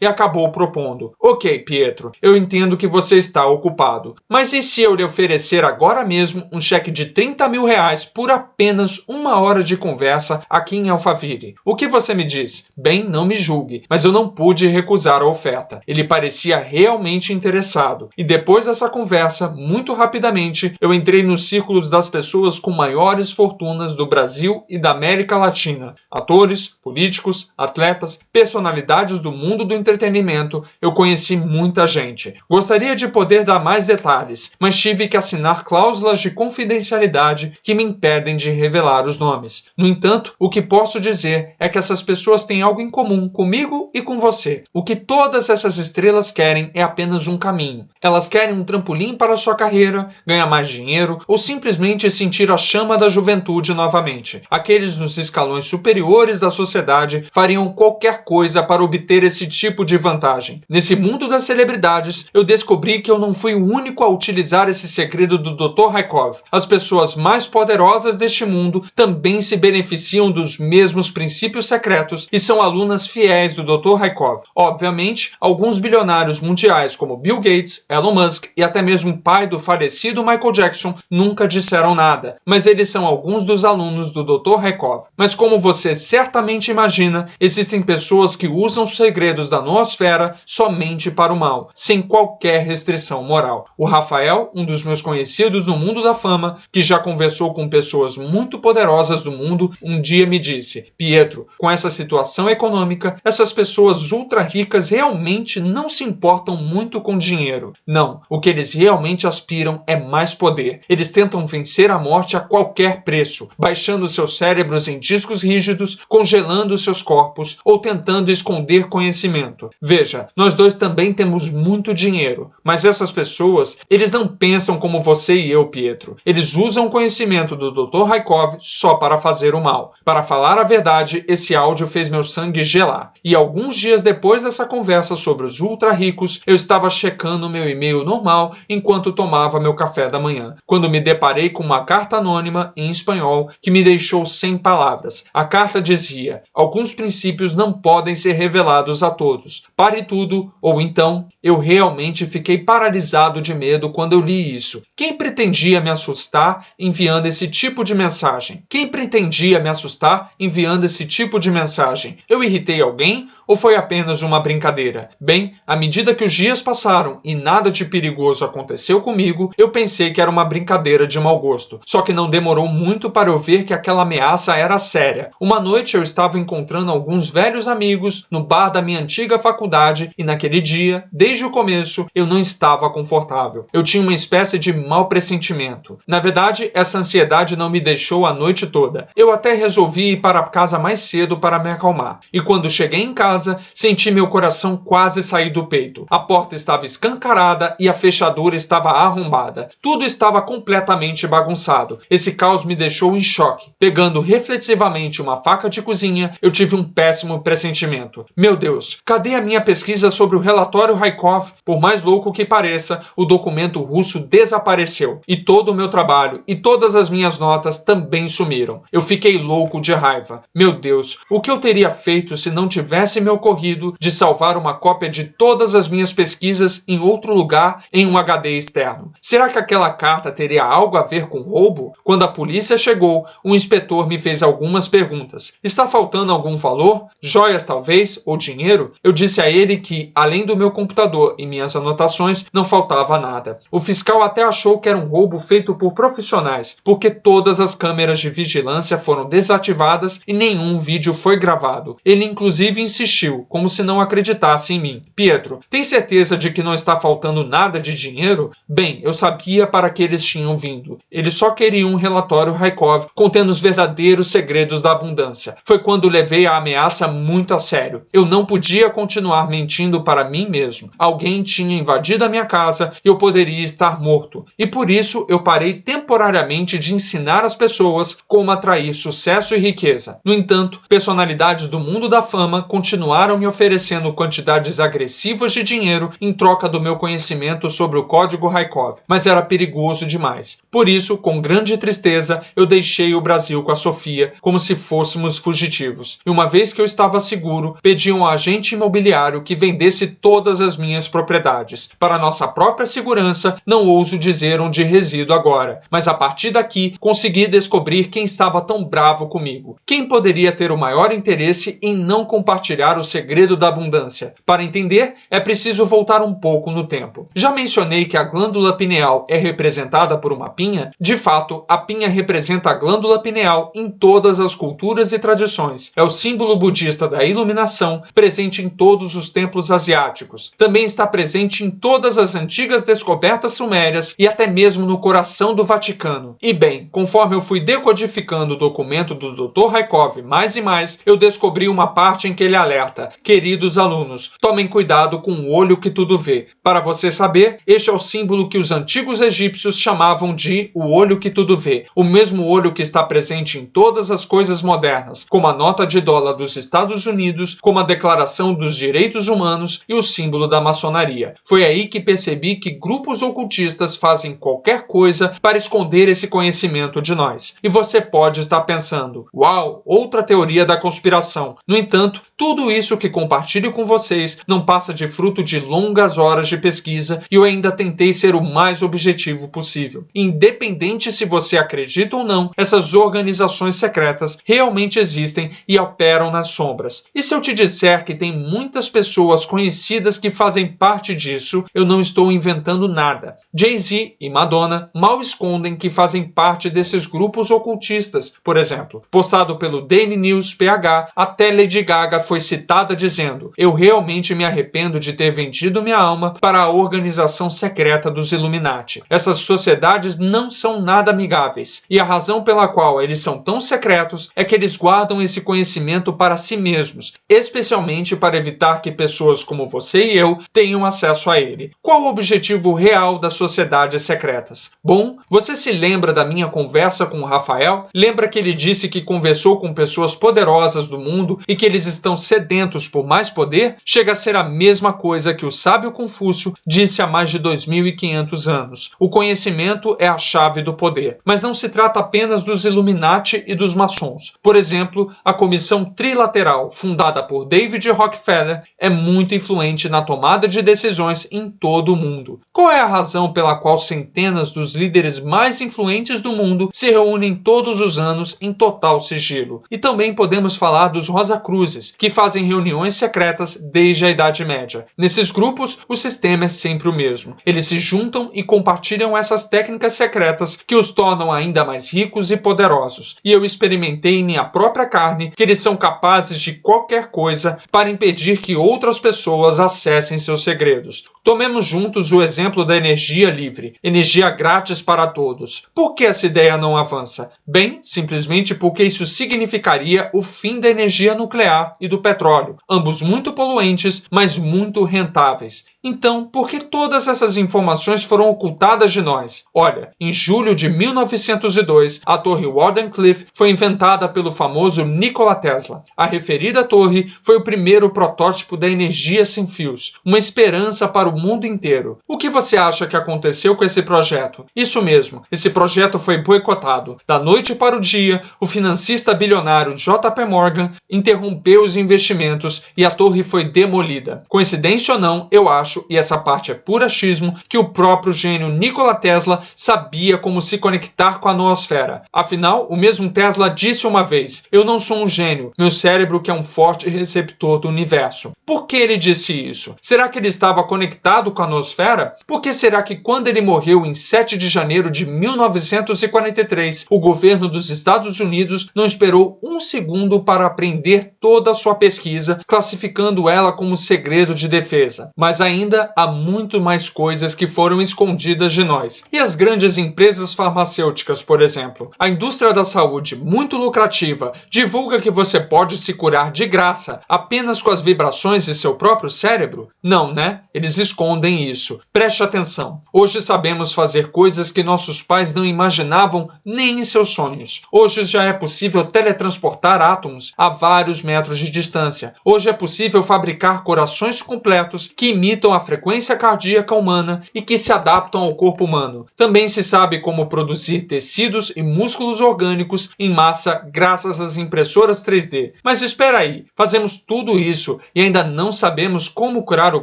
e acabou propondo: ok, Pietro, eu entendo que você está ocupado, mas e se eu lhe oferecer agora mesmo um cheque de R$ 30.000 por apenas 1 hora de conversa aqui em Alphaville? O que você me diz? Bem, não me julgue, mas eu não pude recusar a oferta. Ele parecia realmente interessado, e depois dessa conversa, muito rapidamente, eu entrei nos círculos das pessoas com maiores fortunas do Brasil e da América Latina. Atores, políticos, atletas, personalidades do mundo do entretenimento, eu conheci muita gente. Gostaria de poder dar mais detalhes, mas tive que assinar cláusulas de confidencialidade que me impedem de revelar os nomes. No entanto, o que posso dizer é que essas pessoas têm algo em comum comigo e com você. O que todas essas estrelas querem é apenas um caminho. Elas querem um trampolim para a sua carreira, ganhar mais dinheiro ou simplesmente sentir a chama da juventude novamente. Aqueles nos escalões superiores da sociedade fariam qualquer coisa para obter esse tipo de vantagem. Nesse mundo das celebridades, eu descobri que eu não fui o único a utilizar esse segredo do Dr. Raikov. As pessoas mais poderosas deste mundo também se beneficiam dos mesmos princípios secretos e são alunas fiéis do Dr. Raikov. Obviamente, alguns bilionários mundiais como Bill Gates, Elon Musk e até mesmo o pai do falecido Michael Jackson nunca disseram nada, mas eles são alguns dos alunos do Dr. Raikov. Mas como você certamente imagina, existem pessoas que usam os segredos da noosfera somente para o mal, sem qualquer restrição moral. O Rafael, um dos meus conhecidos no mundo da fama, que já conversou com pessoas muito poderosas do mundo, um dia me disse: Pietro, com essa situação econômica, essas pessoas ultra ricas realmente não se importam muito com dinheiro. Não, o que eles realmente aspiram é mais poder. Eles tentam vencer a morte a qualquer preço, baixando seus cérebros em discos rígidos, congelando seus corpos ou tentando esconder conhecimento. Veja, nós dois também temos muito dinheiro, mas essas pessoas, eles não pensam como você e eu, Pietro. Eles usam o conhecimento do Dr. Raikov só para fazer o mal. Para falar a verdade, esse áudio fez meu sangue gelar. E alguns dias depois dessa conversa sobre os ultra ricos, eu estava checando meu e-mail normal enquanto tomava meu café da manhã, quando me deparei com uma carta anônima em espanhol que me deixou sem palavras. A carta dizia: alguns princípios não podem ser revelados a todos. Pare tudo, ou então... Eu realmente fiquei paralisado de medo quando eu li isso. Quem pretendia me assustar enviando esse tipo de mensagem? Quem pretendia me assustar enviando esse tipo de mensagem? Eu irritei alguém ou foi apenas uma brincadeira? Bem, à medida que os dias passaram e nada de perigoso aconteceu comigo, eu pensei que era uma brincadeira de mau gosto. Só que não demorou muito para eu ver que aquela ameaça era séria. Uma noite eu estava encontrando alguns velhos amigos no bar da minha antiga faculdade e naquele dia, desde o começo, eu não estava confortável. Eu tinha uma espécie de mau pressentimento. Na verdade, essa ansiedade não me deixou a noite toda. Eu até resolvi ir para casa mais cedo para me acalmar. E quando cheguei em casa, senti meu coração quase sair do peito. A porta estava escancarada e a fechadura estava arrombada. Tudo estava completamente bagunçado. Esse caos me deixou em choque. Pegando reflexivamente uma faca de cozinha, eu tive um péssimo pressentimento. Meu Deus, cadê a minha pesquisa sobre o relatório Rykov? Por mais louco que pareça, o documento russo desapareceu. E todo o meu trabalho e todas as minhas notas também sumiram. Eu fiquei louco de raiva. Meu Deus, o que eu teria feito se não tivesse me ocorrido de salvar uma cópia de todas as minhas pesquisas em outro lugar em um HD externo? Será que aquela carta teria algo a ver com roubo? Quando a polícia chegou, o inspetor me fez algumas perguntas. Está faltando algum valor? Joias talvez? Ou dinheiro? Eu disse a ele que, além do meu computador e minhas anotações, não faltava nada. O fiscal até achou que era um roubo feito por profissionais, porque todas as câmeras de vigilância foram desativadas e nenhum vídeo foi gravado. Ele inclusive insistiu, como se não acreditasse em mim. Pietro, tem certeza de que não está faltando nada de dinheiro? Bem, eu sabia para que eles tinham vindo. Eles só queriam um relatório Rykov contendo os verdadeiros segredos da abundância. Foi quando levei a ameaça muito a sério. Eu não podia continuar mentindo para mim mesmo. Alguém tinha invadido a minha casa e eu poderia estar morto. E por isso eu parei temporariamente de ensinar as pessoas como atrair sucesso e riqueza. No entanto, personalidades do mundo da fama continuaram me oferecendo quantidades agressivas de dinheiro em troca do meu conhecimento sobre o código Rykov, mas era perigoso demais. Por isso, com grande tristeza, eu deixei o Brasil com a Sofia como se fôssemos fugitivos. E uma vez que eu estava seguro, pedi a um agente imobiliário que vendesse todas as minhas propriedades. Para nossa própria segurança, não ouso dizer onde resido agora, mas a partir daqui consegui descobrir quem estava tão bravo comigo. Quem poderia ter o maior interesse em não compartilhar o segredo da abundância? Para entender, é preciso voltar um pouco no tempo. Já mencionei que a glândula pineal é representada por uma pinha? De fato, a pinha representa a glândula pineal em todas as culturas e tradições. É o símbolo budista da iluminação, presente em todos os templos asiáticos. Também está presente em todas as antigas descobertas sumérias e até mesmo no coração do Vaticano. E bem, conforme eu fui decodificando o documento do Dr. Rykov mais e mais, eu descobri uma parte em que ele alerta: queridos alunos, tomem cuidado com o olho que tudo vê. Para você saber, este é o símbolo que os antigos egípcios chamavam de o olho que tudo vê. O mesmo olho que está presente em todas as coisas modernas, como a nota de dólar dos Estados Unidos, como a Declaração dos Direitos Humanos e o símbolo da maçonaria. Foi aí que percebi que grupos ocultistas fazem qualquer coisa para esconder esse conhecimento de nós. E você pode estar pensando: uau, outra teoria da conspiração. No entanto, tudo isso que compartilho com vocês não passa de fruto de longas horas de pesquisa e eu ainda tentei ser o mais objetivo possível. Independente se você acredita ou não, essas organizações secretas realmente existem e operam nas sombras. E se eu te disser que tem muitas pessoas conhecidas que fazem parte disso, eu não estou inventando nada. Jay-Z e Madonna mal escondem que fazem parte desses grupos ocultistas. Por exemplo, postado pelo Daily News PH, até Lady Gaga foi citada dizendo: eu realmente me arrependo de ter vendido minha alma para a organização secreta dos Illuminati. Essas sociedades não são nada amigáveis, e a razão pela qual eles são tão secretos é que eles guardam esse conhecimento para si mesmos, especialmente para evitar que pessoas como você e eu tenham acesso a ele. Qual o objetivo real das sociedades secretas? Bom, você se lembra da minha conversa com o Rafael? Lembra que ele disse que conversou com pessoas poderosas do mundo e que eles estão sedentos por mais poder? Chega a ser a mesma coisa que o sábio Confúcio disse há mais de 2.500 anos. O conhecimento é a chave do poder. Mas não se trata apenas do dos Illuminati e dos maçons. Por exemplo, a Comissão Trilateral, fundada por David Rockefeller, é muito influente na tomada de decisões em todo o mundo. Qual é a razão pela qual centenas dos líderes mais influentes do mundo se reúnem todos os anos em total sigilo? E também podemos falar dos Rosacruzes, que fazem reuniões secretas desde a Idade Média. Nesses grupos, o sistema é sempre o mesmo. Eles se juntam e compartilham essas técnicas secretas que os tornam ainda mais ricos e poderosos. E eu experimentei em minha própria carne que eles são capazes de qualquer coisa para impedir que outras pessoas acessem seus segredos. Tomemos juntos o exemplo da energia livre, energia grátis para todos. Por que essa ideia não avança? Bem, simplesmente porque isso significaria o fim da energia nuclear e do petróleo, ambos muito poluentes, mas muito rentáveis. Então, por que todas essas informações foram ocultadas de nós? Olha, em julho de 1902, a torre Wardenclyffe foi inventada pelo famoso Nikola Tesla. A referida torre foi o primeiro protótipo da energia sem fios, uma esperança para o mundo inteiro. O que você acha que aconteceu com esse projeto? Isso mesmo, esse projeto foi boicotado. Da noite para o dia, o financista bilionário JP Morgan interrompeu os investimentos e a torre foi demolida. Coincidência ou não, eu acho, e essa parte é puro achismo, que o próprio gênio Nikola Tesla sabia como se conectar com a noosfera. Afinal, o mesmo Tesla disse uma vez: "Eu não sou um gênio, meu cérebro que é um forte receptor do universo." Por que ele disse isso? Será que ele estava conectado com a noosfera? Por que será que quando ele morreu em 7 de janeiro de 1943, o governo dos Estados Unidos não esperou um segundo para aprender toda a sua pesquisa, classificando ela como segredo de defesa? Mas ainda há muito mais coisas que foram escondidas de nós. E as grandes empresas farmacêuticas, por exemplo? A indústria da saúde, muito lucrativa, divulga que você pode se curar de graça apenas com as vibrações de seu próprio cérebro? Não, né? Eles escondem isso. Preste atenção. Hoje sabemos fazer coisas que nossos pais não imaginavam nem em seus sonhos. Hoje já é possível teletransportar átomos a vários metros de distância. Hoje é possível fabricar corações completos que imitam a frequência cardíaca humana e que se adaptam ao corpo humano. Também se sabe como produzir tecidos e músculos orgânicos em massa graças às impressoras 3D. Mas espera aí, fazemos tudo isso e ainda não sabemos como curar o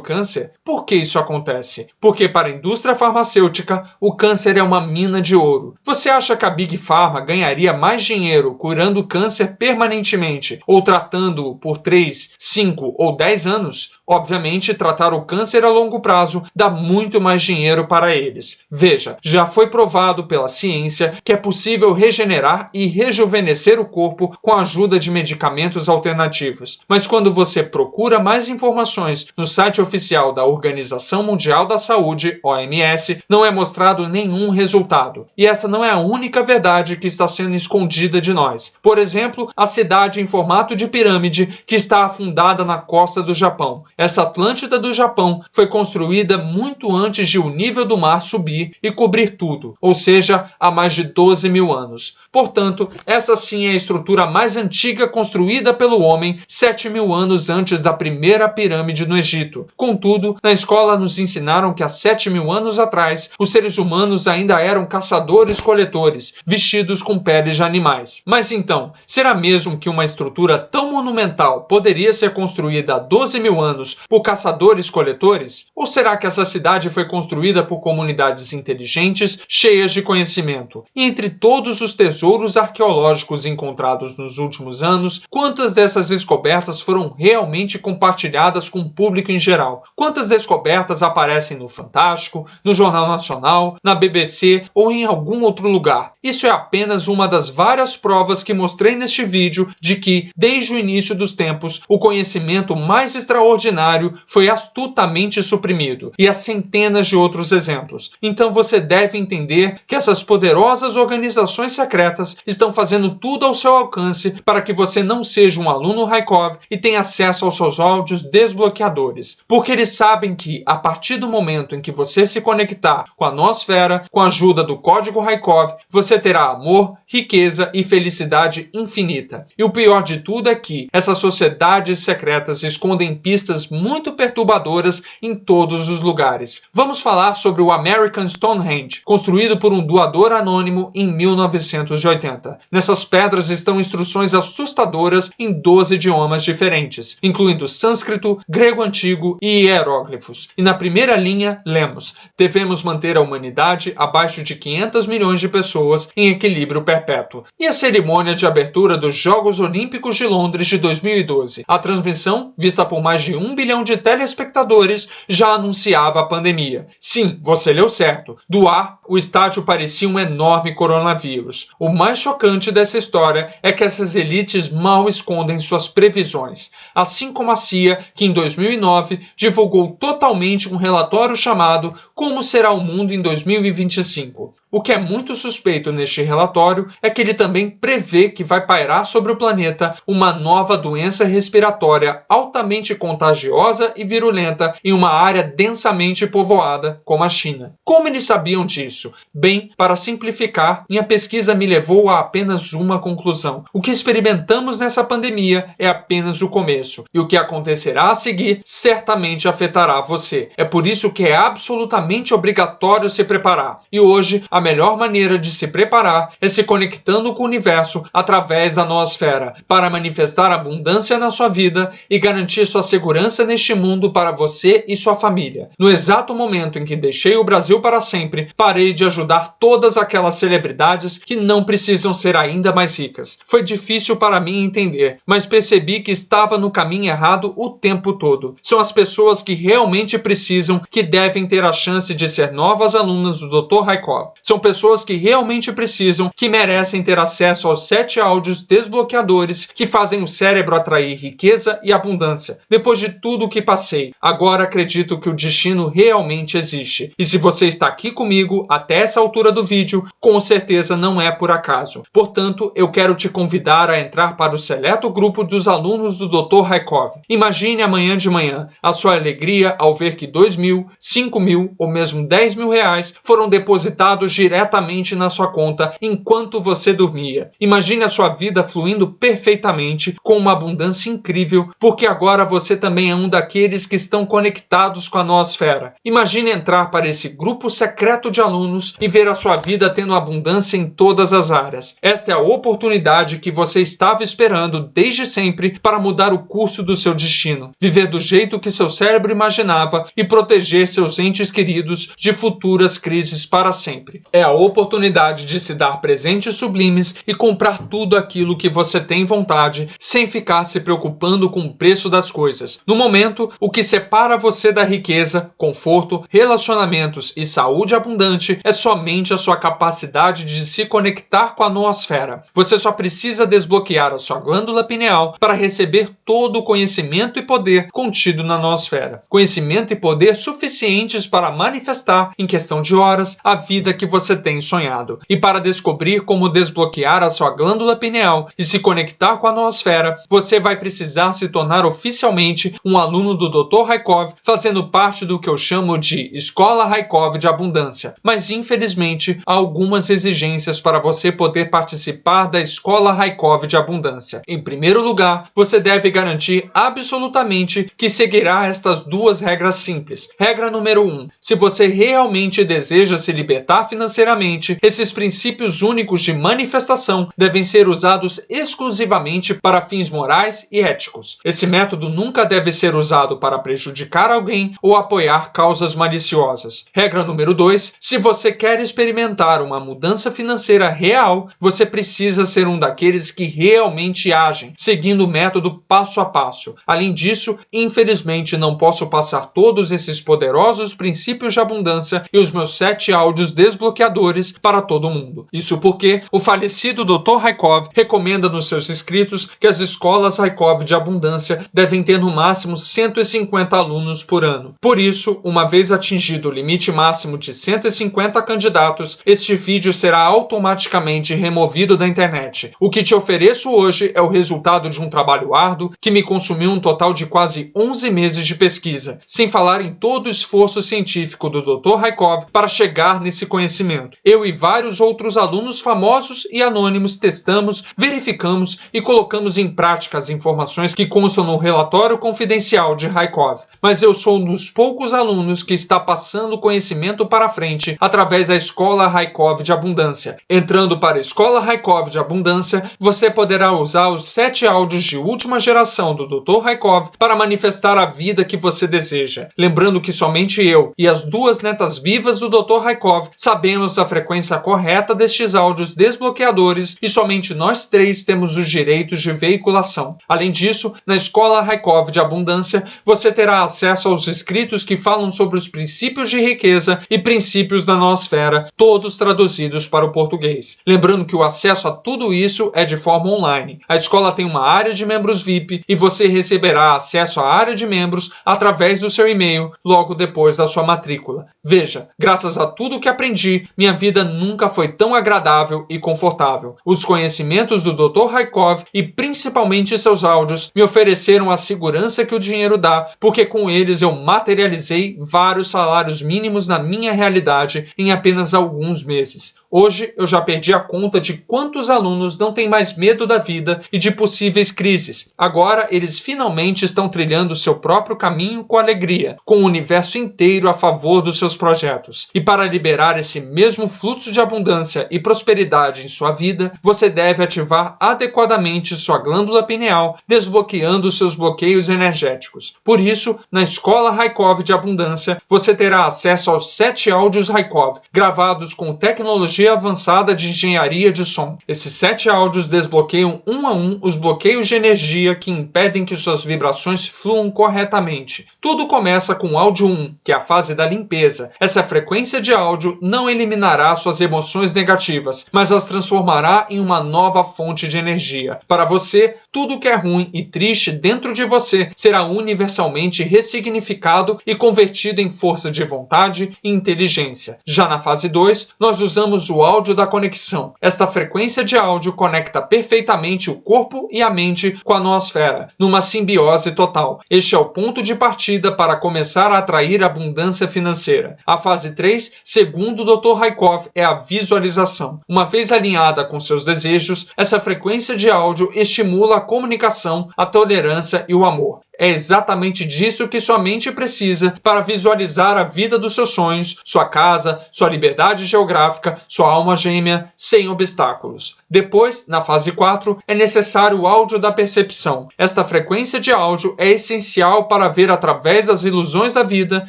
câncer? Por que isso acontece? Porque para a indústria farmacêutica, o câncer é uma mina de ouro. Você acha que a Big Pharma ganharia mais dinheiro curando o câncer permanentemente ou tratando-o por 3, 5 ou 10 anos? Obviamente, tratar o câncer a longo prazo dá muito mais dinheiro para eles. Veja, já foi provado pela ciência que é possível regenerar e rejuvenescer o corpo com a ajuda de medicamentos alternativos. Mas quando você procura mais informações no site oficial da Organização Mundial da Saúde, OMS, não é mostrado nenhum resultado. E essa não é a única verdade que está sendo escondida de nós. Por exemplo, a cidade em formato de pirâmide que está afundada na costa do Japão. Essa Atlântida do Japão foi construída muito antes de o nível do mar subir e cobrir tudo, ou seja, há mais de 12 mil anos. Portanto, essa sim é a estrutura mais antiga construída pelo homem 7 mil anos antes da primeira pirâmide no Egito. Contudo, na escola nos ensinaram que há 7 mil anos atrás, os seres humanos ainda eram caçadores-coletores, vestidos com peles de animais. Mas então, será mesmo que uma estrutura tão monumental poderia ser construída há 12 mil anos por caçadores-coletores? Ou será que essa cidade foi construída por comunidades inteligentes, cheias de conhecimento? E entre todos os tesouros arqueológicos encontrados nos últimos anos, quantas dessas descobertas foram realmente compartilhadas com o público em geral? Quantas descobertas aparecem no Fantástico, no Jornal Nacional, na BBC ou em algum outro lugar? Isso é apenas uma das várias provas que mostrei neste vídeo de que, desde o início dos tempos, o conhecimento mais extraordinário foi astutamente suprimido, e há centenas de outros exemplos. Então você deve entender que essas poderosas organizações secretas estão fazendo tudo ao seu alcance para que você não seja um aluno Raikov e tenha acesso aos seus áudios desbloqueadores. Porque eles sabem que, a partir do momento em que você se conectar com a noosfera, com a ajuda do código Raikov, você terá amor, riqueza e felicidade infinita. E o pior de tudo é que essas sociedades secretas escondem pistas muito perturbadoras em todos os lugares. Vamos falar sobre o American Stonehenge, construído por um doador anônimo em 1980. Nessas pedras estão instruções assustadoras em 12 idiomas diferentes, incluindo sânscrito, grego antigo e hieróglifos. E na primeira linha, lemos: devemos manter a humanidade abaixo de 500 milhões de pessoas em equilíbrio perpétuo. E a cerimônia de abertura dos Jogos Olímpicos de Londres de 2012. A transmissão, vista por mais de 1 bilhão de telespectadores, já anunciava a pandemia. Sim, você leu certo. Do ar, o estádio parecia um enorme coronavírus. O mais chocante dessa história é que essas elites mal escondem suas previsões. Assim como a CIA, que em 2009 divulgou totalmente um relatório chamado Como Será o Mundo em 2025. O que é muito suspeito neste relatório é que ele também prevê que vai pairar sobre o planeta uma nova doença respiratória altamente contagiosa e virulenta em uma área densamente povoada, como a China. Como eles sabiam disso? Bem, para simplificar, minha pesquisa me levou a apenas uma conclusão. O que experimentamos nessa pandemia é apenas o começo, e o que acontecerá a seguir certamente afetará você. É por isso que é absolutamente obrigatório se preparar. E hoje, a melhor maneira de se preparar é se conectando com o universo através da noosfera, para manifestar abundância na sua vida e garantir sua segurança neste mundo para você e sua família. No exato momento em que deixei o Brasil para sempre, parei de ajudar todas aquelas celebridades que não precisam ser ainda mais ricas. Foi difícil para mim entender, mas percebi que estava no caminho errado o tempo todo. São as pessoas que realmente precisam que devem ter a chance de ser novas alunas do Dr. Raikov. São pessoas que realmente precisam, que merecem ter acesso aos 7 áudios desbloqueadores que fazem o cérebro atrair riqueza e abundância. Depois de tudo o que passei, agora acredito que o destino realmente existe. E se você está aqui comigo até essa altura do vídeo, com certeza não é por acaso. Portanto, eu quero te convidar a entrar para o seleto grupo dos alunos do Dr. Raikov. Imagine amanhã de manhã a sua alegria ao ver que 2.000, 5.000 ou mesmo 10.000 reais foram depositados diretamente na sua conta enquanto você dormia. Imagine a sua vida fluindo perfeitamente com uma abundância incrível, porque agora você também é um daqueles que estão conectados com a noosfera. Imagine entrar para esse grupo secreto de alunos e ver a sua vida tendo abundância em todas as áreas. Esta é a oportunidade que você estava esperando desde sempre para mudar o curso do seu destino, viver do jeito que seu cérebro imaginava e proteger seus entes queridos de futuras crises para sempre. É a oportunidade de se dar presentes sublimes e comprar tudo aquilo que você tem vontade, sem ficar se preocupando com o preço das coisas. No momento, o que separa você da riqueza, conforto, relacionamentos e saúde abundante é somente a sua capacidade de se conectar com a noosfera. Você só precisa desbloquear a sua glândula pineal para receber todo o conhecimento e poder contido na noosfera. Conhecimento e poder suficientes para manifestar, em questão de horas, a vida que você tem sonhado. E para descobrir como desbloquear a sua glândula pineal e se conectar com a noosfera, você vai precisar se tornar oficialmente um aluno do Dr. Raikov, fazendo parte do que eu chamo de Escola Raikov de Abundância. Mas infelizmente, há algumas exigências para você poder participar da Escola Raikov de Abundância. Em primeiro lugar, você deve garantir absolutamente que seguirá estas duas regras simples. Regra número 1. Se você realmente deseja se libertar financeiramente, esses princípios únicos de manifestação devem ser usados exclusivamente para fins morais e éticos. Esse método nunca deve ser usado para prejudicar alguém ou apoiar causas maliciosas. Regra número 2. Se você quer experimentar uma mudança financeira real, você precisa ser um daqueles que realmente agem, seguindo o método passo a passo. Além disso, infelizmente não posso passar todos esses poderosos princípios de abundância e os meus 7 áudios desbloqueadores para todo mundo. Isso porque o falecido Dr. Raikov recomenda nos seus escritos que as escolas Raikov de abundância devem ter no máximo 150 alunos por ano. Por isso, uma vez atingido o limite máximo de 150 candidatos, este vídeo será automaticamente removido da internet. O que te ofereço hoje é o resultado de um trabalho árduo que me consumiu um total de quase 11 meses de pesquisa, sem falar em todo o esforço científico do Dr. Raikov para chegar nesse conhecimento conhecimento. Eu e vários outros alunos famosos e anônimos testamos, verificamos e colocamos em prática as informações que constam no relatório confidencial de Raikov. Mas eu sou um dos poucos alunos que está passando o conhecimento para frente através da Escola Raikov de Abundância. Entrando para a Escola Raikov de Abundância, você poderá usar os 7 áudios de última geração do Dr. Raikov para manifestar a vida que você deseja. Lembrando que somente eu e as 2 netas vivas do Dr. Raikov sabemos a frequência correta destes áudios desbloqueadores e somente nós 3 temos os direitos de veiculação. Além disso, na Escola Raikov de Abundância, você terá acesso aos escritos que falam sobre os princípios de riqueza e princípios da noosfera, todos traduzidos para o português. Lembrando que o acesso a tudo isso é de forma online. A escola tem uma área de membros VIP e você receberá acesso à área de membros através do seu e-mail logo depois da sua matrícula. Veja, graças a tudo que aprendi, minha vida nunca foi tão agradável e confortável. Os conhecimentos do Dr. Raikov e principalmente seus áudios me ofereceram a segurança que o dinheiro dá, porque com eles eu materializei vários salários mínimos na minha realidade em apenas alguns meses. Hoje eu já perdi a conta de quantos alunos não têm mais medo da vida e de possíveis crises. Agora eles finalmente estão trilhando seu próprio caminho com alegria, com o universo inteiro a favor dos seus projetos. E para liberar esse mesmo fluxo de abundância e prosperidade em sua vida, você deve ativar adequadamente sua glândula pineal, desbloqueando seus bloqueios energéticos. Por isso, na Escola Raikov de Abundância, você terá acesso aos 7 áudios Raikov, gravados com tecnologia avançada de engenharia de som. Esses 7 áudios desbloqueiam um a um os bloqueios de energia que impedem que suas vibrações fluam corretamente. Tudo começa com o áudio 1, que é a fase da limpeza. Essa frequência de áudio não eliminará suas emoções negativas, mas as transformará em uma nova fonte de energia. Para você, tudo que é ruim e triste dentro de você será universalmente ressignificado e convertido em força de vontade e inteligência. Já na fase 2, nós usamos o áudio da conexão. Esta frequência de áudio conecta perfeitamente o corpo e a mente com a noosfera, numa simbiose total. Este é o ponto de partida para começar a atrair abundância financeira. A fase 3, segundo o Dr. Raikov, é a visualização. Uma vez alinhada com seus desejos, essa frequência de áudio estimula a comunicação, a tolerância e o amor. É exatamente disso que sua mente precisa para visualizar a vida dos seus sonhos, sua casa, sua liberdade geográfica, sua alma gêmea, sem obstáculos. Depois, na fase 4, é necessário o áudio da percepção. Esta frequência de áudio é essencial para ver através das ilusões da vida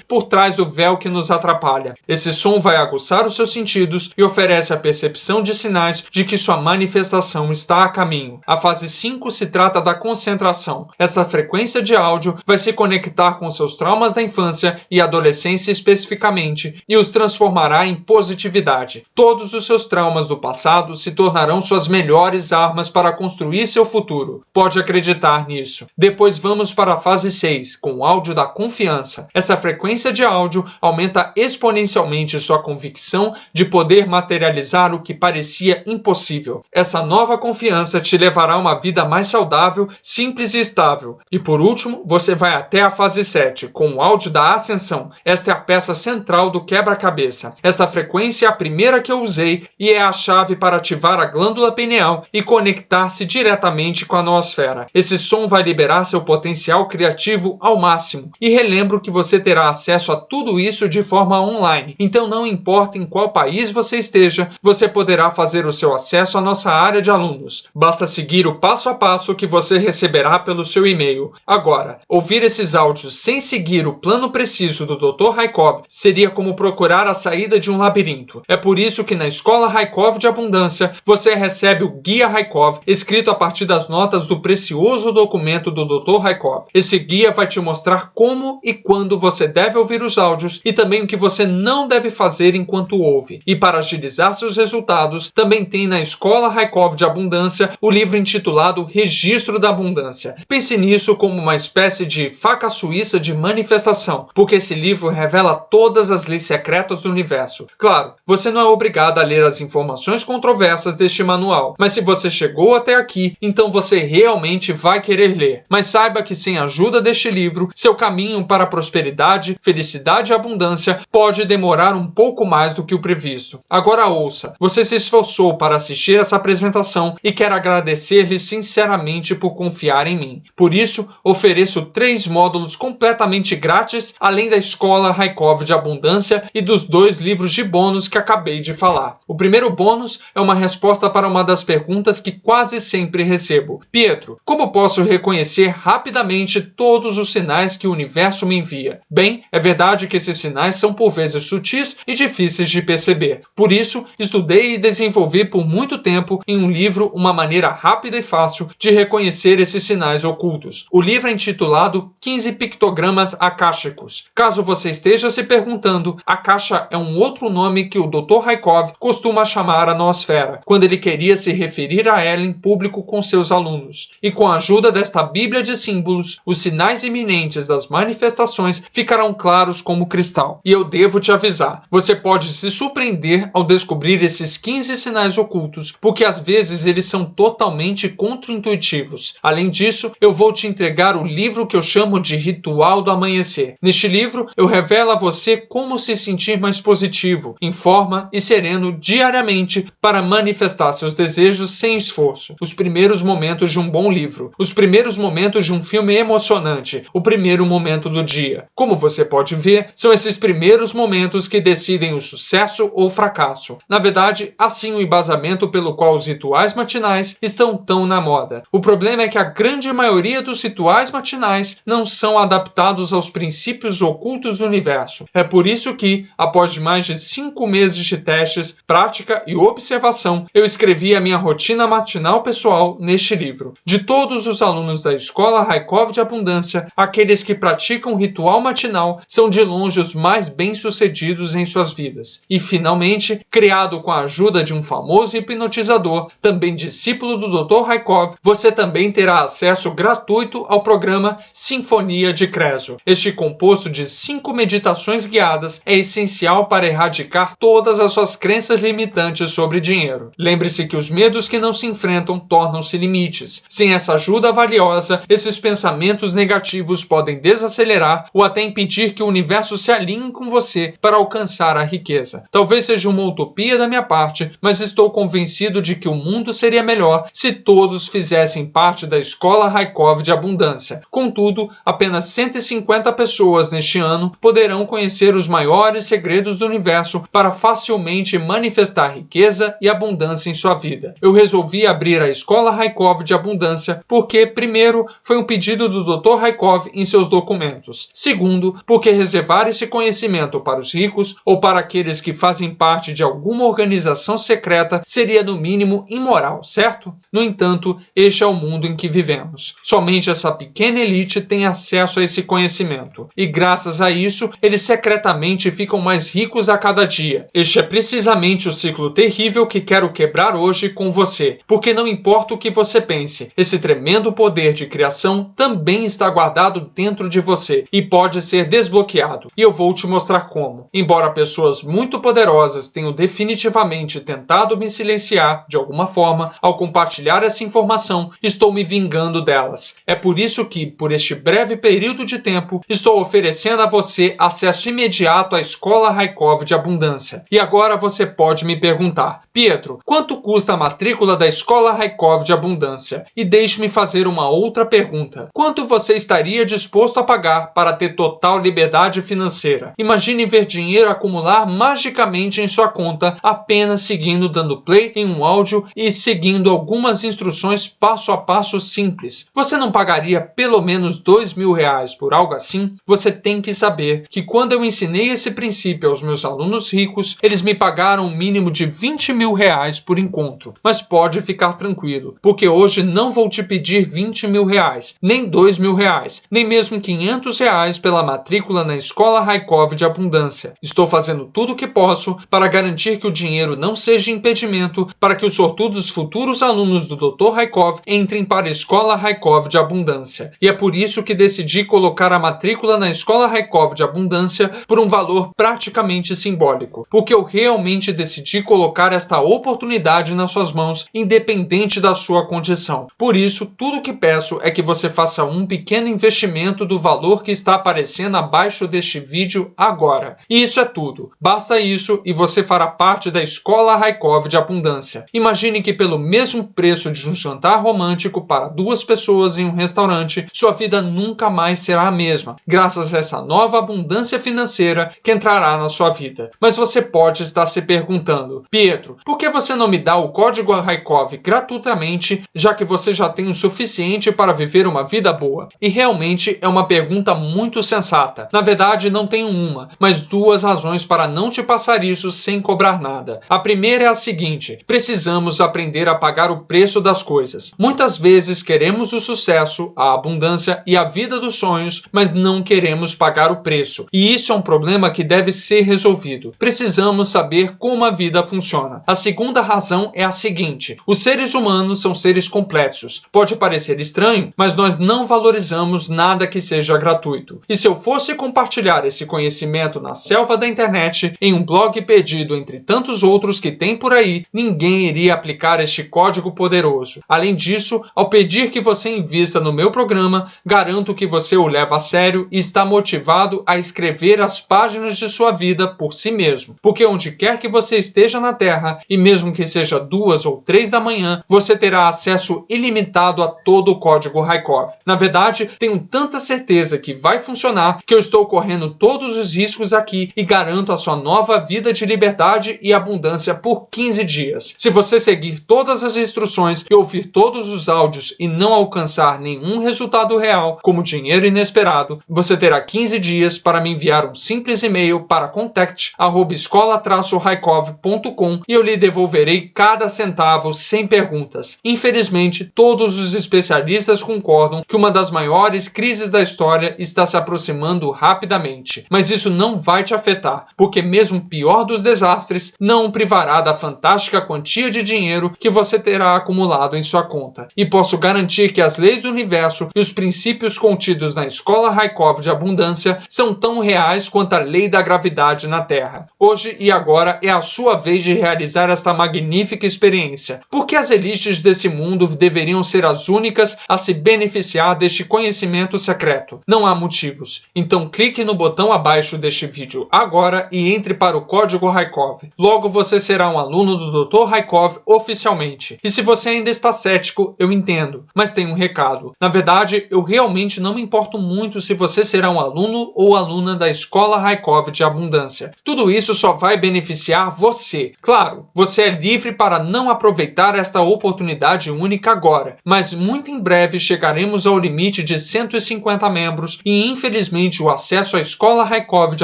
por trás do véu que nos atrapalha. Esse som vai aguçar os seus sentidos e oferece a percepção de sinais de que sua manifestação está a caminho. A fase 5 se trata da concentração. Essa frequência de áudio vai se conectar com seus traumas da infância e adolescência especificamente e os transformará em positividade. Todos os seus traumas do passado se tornarão suas melhores armas para construir seu futuro. Pode acreditar nisso. Depois vamos para a fase 6, com o áudio da confiança. Essa frequência de áudio aumenta exponencialmente sua convicção de poder materializar o que parecia impossível. Essa nova confiança te levará a uma vida mais saudável, simples e estável. E por último, você vai até a fase 7, com o áudio da ascensão. Esta é a peça central do quebra-cabeça. Esta frequência é a primeira que eu usei e é a chave para ativar a glândula pineal e conectar-se diretamente com a noosfera. Esse som vai liberar seu potencial criativo ao máximo. E relembro que você terá acesso a tudo isso de forma online. Então não importa em qual país você esteja, você poderá fazer o seu acesso à nossa área de alunos. Basta seguir o passo a passo que você receberá pelo seu e-mail. Agora, ouvir esses áudios sem seguir o plano preciso do Dr. Raikov seria como procurar a saída de um labirinto. É por isso que na Escola Raikov de Abundância você recebe o Guia Raikov, escrito a partir das notas do precioso documento do Dr. Raikov. Esse guia vai te mostrar como e quando você deve ouvir os áudios e também o que você não deve fazer enquanto ouve. E para agilizar seus resultados, também tem na Escola Raikov de Abundância o livro intitulado Registro da Abundância. Pense nisso como uma espécie de faca suíça de manifestação, porque esse livro revela todas as leis secretas do universo. Claro, você não é obrigado a ler as informações controversas deste manual, mas se você chegou até aqui, então você realmente vai querer ler. Mas saiba que sem a ajuda deste livro, seu caminho para a prosperidade, felicidade e abundância pode demorar um pouco mais do que o previsto. Agora ouça, você se esforçou para assistir essa apresentação e quero agradecer-lhe sinceramente por confiar em mim. Por isso, ofereço 3 módulos completamente grátis, além da Escola Raikov de Abundância e dos 2 livros de bônus que acabei de falar. O primeiro bônus é uma resposta para uma das perguntas que quase sempre recebo. Pietro, como posso reconhecer rapidamente todos os sinais que o universo me envia? Bem, é verdade que esses sinais são por vezes sutis e difíceis de perceber. Por isso, estudei e desenvolvi por muito tempo em um livro uma maneira rápida e fácil de reconhecer esses sinais ocultos. O livro é intitulado 15 Pictogramas Akáshicos. Caso você esteja se perguntando, Akasha é um outro nome que o Dr. Raikov costuma chamar a noosfera, quando ele queria se referir a ela em público com seus alunos. E com a ajuda desta Bíblia de símbolos, os sinais iminentes das manifestações ficarão claros como cristal. E eu devo te avisar, você pode se surpreender ao descobrir esses 15 sinais ocultos, porque às vezes eles são totalmente contra-intuitivos. Além disso, eu vou te entregar o livro que eu chamo de Ritual do Amanhecer. Neste livro, eu revelo a você como se sentir mais positivo, em forma e sereno diariamente para manifestar seus desejos sem esforço. Os primeiros momentos de um bom livro. Os primeiros momentos de um filme emocionante. O primeiro momento do dia. Como você pode ver, são esses primeiros momentos que decidem o sucesso ou fracasso. Na verdade, assim o embasamento pelo qual os rituais matinais estão tão na moda. O problema é que a grande maioria dos rituais matinais não são adaptados aos princípios ocultos do universo. É por isso que, após mais de 5 meses de testes, prática e observação, eu escrevi a minha rotina matinal pessoal neste livro. De todos os alunos da Escola Raikov de Abundância, aqueles que praticam o ritual matinal são de longe os mais bem-sucedidos em suas vidas. E, finalmente, criado com a ajuda de um famoso hipnotizador, também discípulo do Dr. Raikov, você também terá acesso gratuito ao programa Sinfonia de Creso. Este composto de 5 meditações guiadas é essencial para erradicar todas as suas crenças limitantes sobre dinheiro. Lembre-se que os medos que não se enfrentam tornam-se limites. Sem essa ajuda valiosa, esses pensamentos negativos podem desacelerar ou até impedir que o universo se alinhe com você para alcançar a riqueza. Talvez seja uma utopia da minha parte, mas estou convencido de que o mundo seria melhor se todos fizessem parte da Escola Raikov de Abundância. Contudo, apenas 150 pessoas neste ano poderão conhecer os maiores segredos do universo para facilmente manifestar riqueza e abundância em sua vida. Eu resolvi abrir a Escola Raikov de Abundância porque, primeiro, foi um pedido do Dr. Raikov em seus documentos. Segundo, porque reservar esse conhecimento para os ricos ou para aqueles que fazem parte de alguma organização secreta seria no mínimo imoral, certo? No entanto, este é o mundo em que vivemos. Somente essa pequena elite tem acesso a esse conhecimento. E graças a isso, eles secretamente ficam mais ricos a cada dia. Este é precisamente o ciclo terrível que quero quebrar hoje com você. Porque não importa o que você pense, esse tremendo poder de criação também está guardado dentro de você e pode ser desbloqueado. E eu vou te mostrar como. Embora pessoas muito poderosas tenham definitivamente tentado me silenciar de alguma forma, ao compartilhar essa informação, estou me vingando delas. É por isso que, por este breve período de tempo, estou oferecendo a você acesso imediato à Escola Raikov de Abundância. E agora você pode me perguntar, Pietro, quanto custa a matrícula da Escola Raikov de Abundância? E deixe-me fazer uma outra pergunta. Quanto você estaria disposto a pagar para ter total liberdade financeira? Imagine ver dinheiro acumular magicamente em sua conta apenas seguindo dando play em um áudio e seguindo algumas instruções passo a passo simples. Você não pagaria pelo menos R$2.000 por algo assim? Você tem que saber que quando eu ensinei esse princípio aos meus alunos ricos, eles me pagaram um mínimo de R$20.000 por encontro. Mas pode ficar tranquilo, porque hoje não vou te pedir R$20.000, nem R$2.000, nem mesmo R$500 pela matrícula na Escola Raikov de Abundância. Estou fazendo tudo o que posso para garantir que o dinheiro não seja impedimento para que os sortudos futuros alunos do Dr. Raikov entrem para a Escola Raikov de Abundância. abundância. E é por isso que decidi colocar a matrícula na Escola Raikov de Abundância por um valor praticamente simbólico, porque eu realmente decidi colocar esta oportunidade nas suas mãos, independente da sua condição. Por isso, tudo o que peço é que você faça um pequeno investimento do valor que está aparecendo abaixo deste vídeo agora. E isso é tudo. Basta isso e você fará parte da Escola Raikov de Abundância. Imagine que pelo mesmo preço de um jantar romântico para 2 pessoas em um restaurante, sua vida nunca mais será a mesma, graças a essa nova abundância financeira que entrará na sua vida. Mas você pode estar se perguntando: Pietro, por que você não me dá o código Raikov gratuitamente, já que você já tem o suficiente para viver uma vida boa? E realmente é uma pergunta muito sensata. Na verdade, não tenho uma, mas 2 razões para não te passar isso sem cobrar nada. A primeira é a seguinte: precisamos aprender a pagar o preço das coisas. Muitas vezes queremos o sucesso, a abundância e a vida dos sonhos, mas não queremos pagar o preço. E isso é um problema que deve ser resolvido. Precisamos saber como a vida funciona. A segunda razão é a seguinte: os seres humanos são seres complexos. Pode parecer estranho, mas nós não valorizamos nada que seja gratuito. E se eu fosse compartilhar esse conhecimento na selva da internet, em um blog perdido entre tantos outros que tem por aí, ninguém iria aplicar este código poderoso. Além disso, ao pedir que você invista no meu programa, garanto que você o leva a sério e está motivado a escrever as páginas de sua vida por si mesmo. Porque onde quer que você esteja na Terra, e mesmo que seja 2 ou 3 da manhã, você terá acesso ilimitado a todo o código Raikov. Na verdade, tenho tanta certeza que vai funcionar que eu estou correndo todos os riscos aqui e garanto a sua nova vida de liberdade e abundância por 15 dias. Se você seguir todas as instruções e ouvir todos os áudios e não alcançar nenhum resultado real, como dinheiro inesperado, você terá 15 dias para me enviar um simples e-mail para contact@escola-raikov.com e eu lhe devolverei cada centavo sem perguntas. Infelizmente, todos os especialistas concordam que uma das maiores crises da história está se aproximando rapidamente. Mas isso não vai te afetar, porque mesmo o pior dos desastres não o privará da fantástica quantia de dinheiro que você terá acumulado em sua conta. E posso garantir que as leis do universo e os princípios contidos na Escola Raikov de Abundância são tão reais quanto a lei da gravidade na Terra. Hoje e agora é a sua vez de realizar esta magnífica experiência. Por que as elites desse mundo deveriam ser as únicas a se beneficiar deste conhecimento secreto? Não há motivos. Então clique no botão abaixo deste vídeo agora e entre para o código Raikov. Logo você será um aluno do Dr. Raikov oficialmente. E se você ainda está cético, eu entendo, mas tem um recado. Na verdade, eu realmente não me importo muito se você será um aluno ou aluna da Escola Raikov de Abundância. Tudo isso só vai beneficiar você. Claro, você é livre para não aproveitar esta oportunidade única agora, mas muito em breve chegaremos ao limite de 150 membros e infelizmente o acesso à Escola Raikov de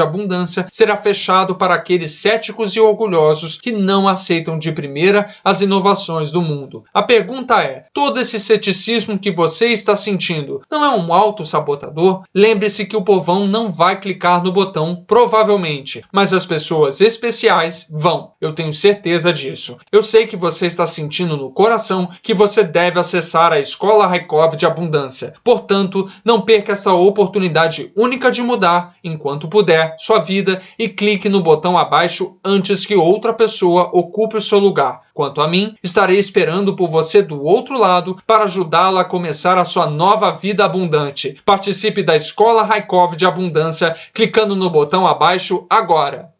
Abundância será fechado para aqueles céticos e orgulhosos que não aceitam de primeira as inovações do mundo. A pergunta é: todo esse ceticismo que você está sentindo não é um autossabotador? Lembre-se que o povão não vai clicar no botão, provavelmente, mas as pessoas especiais vão. Eu tenho certeza disso. Eu sei que você está sentindo no coração que você deve acessar a Escola Raikov de Abundância. Portanto, não perca essa oportunidade única de mudar, enquanto puder, sua vida e clique no botão abaixo antes que outra pessoa ocupe o seu lugar. Quanto a mim, estarei esperando por você do outro lado para ajudá-la a começar a sua nova vida abundante. Participe da Escola Raikov de Abundância clicando no botão abaixo agora.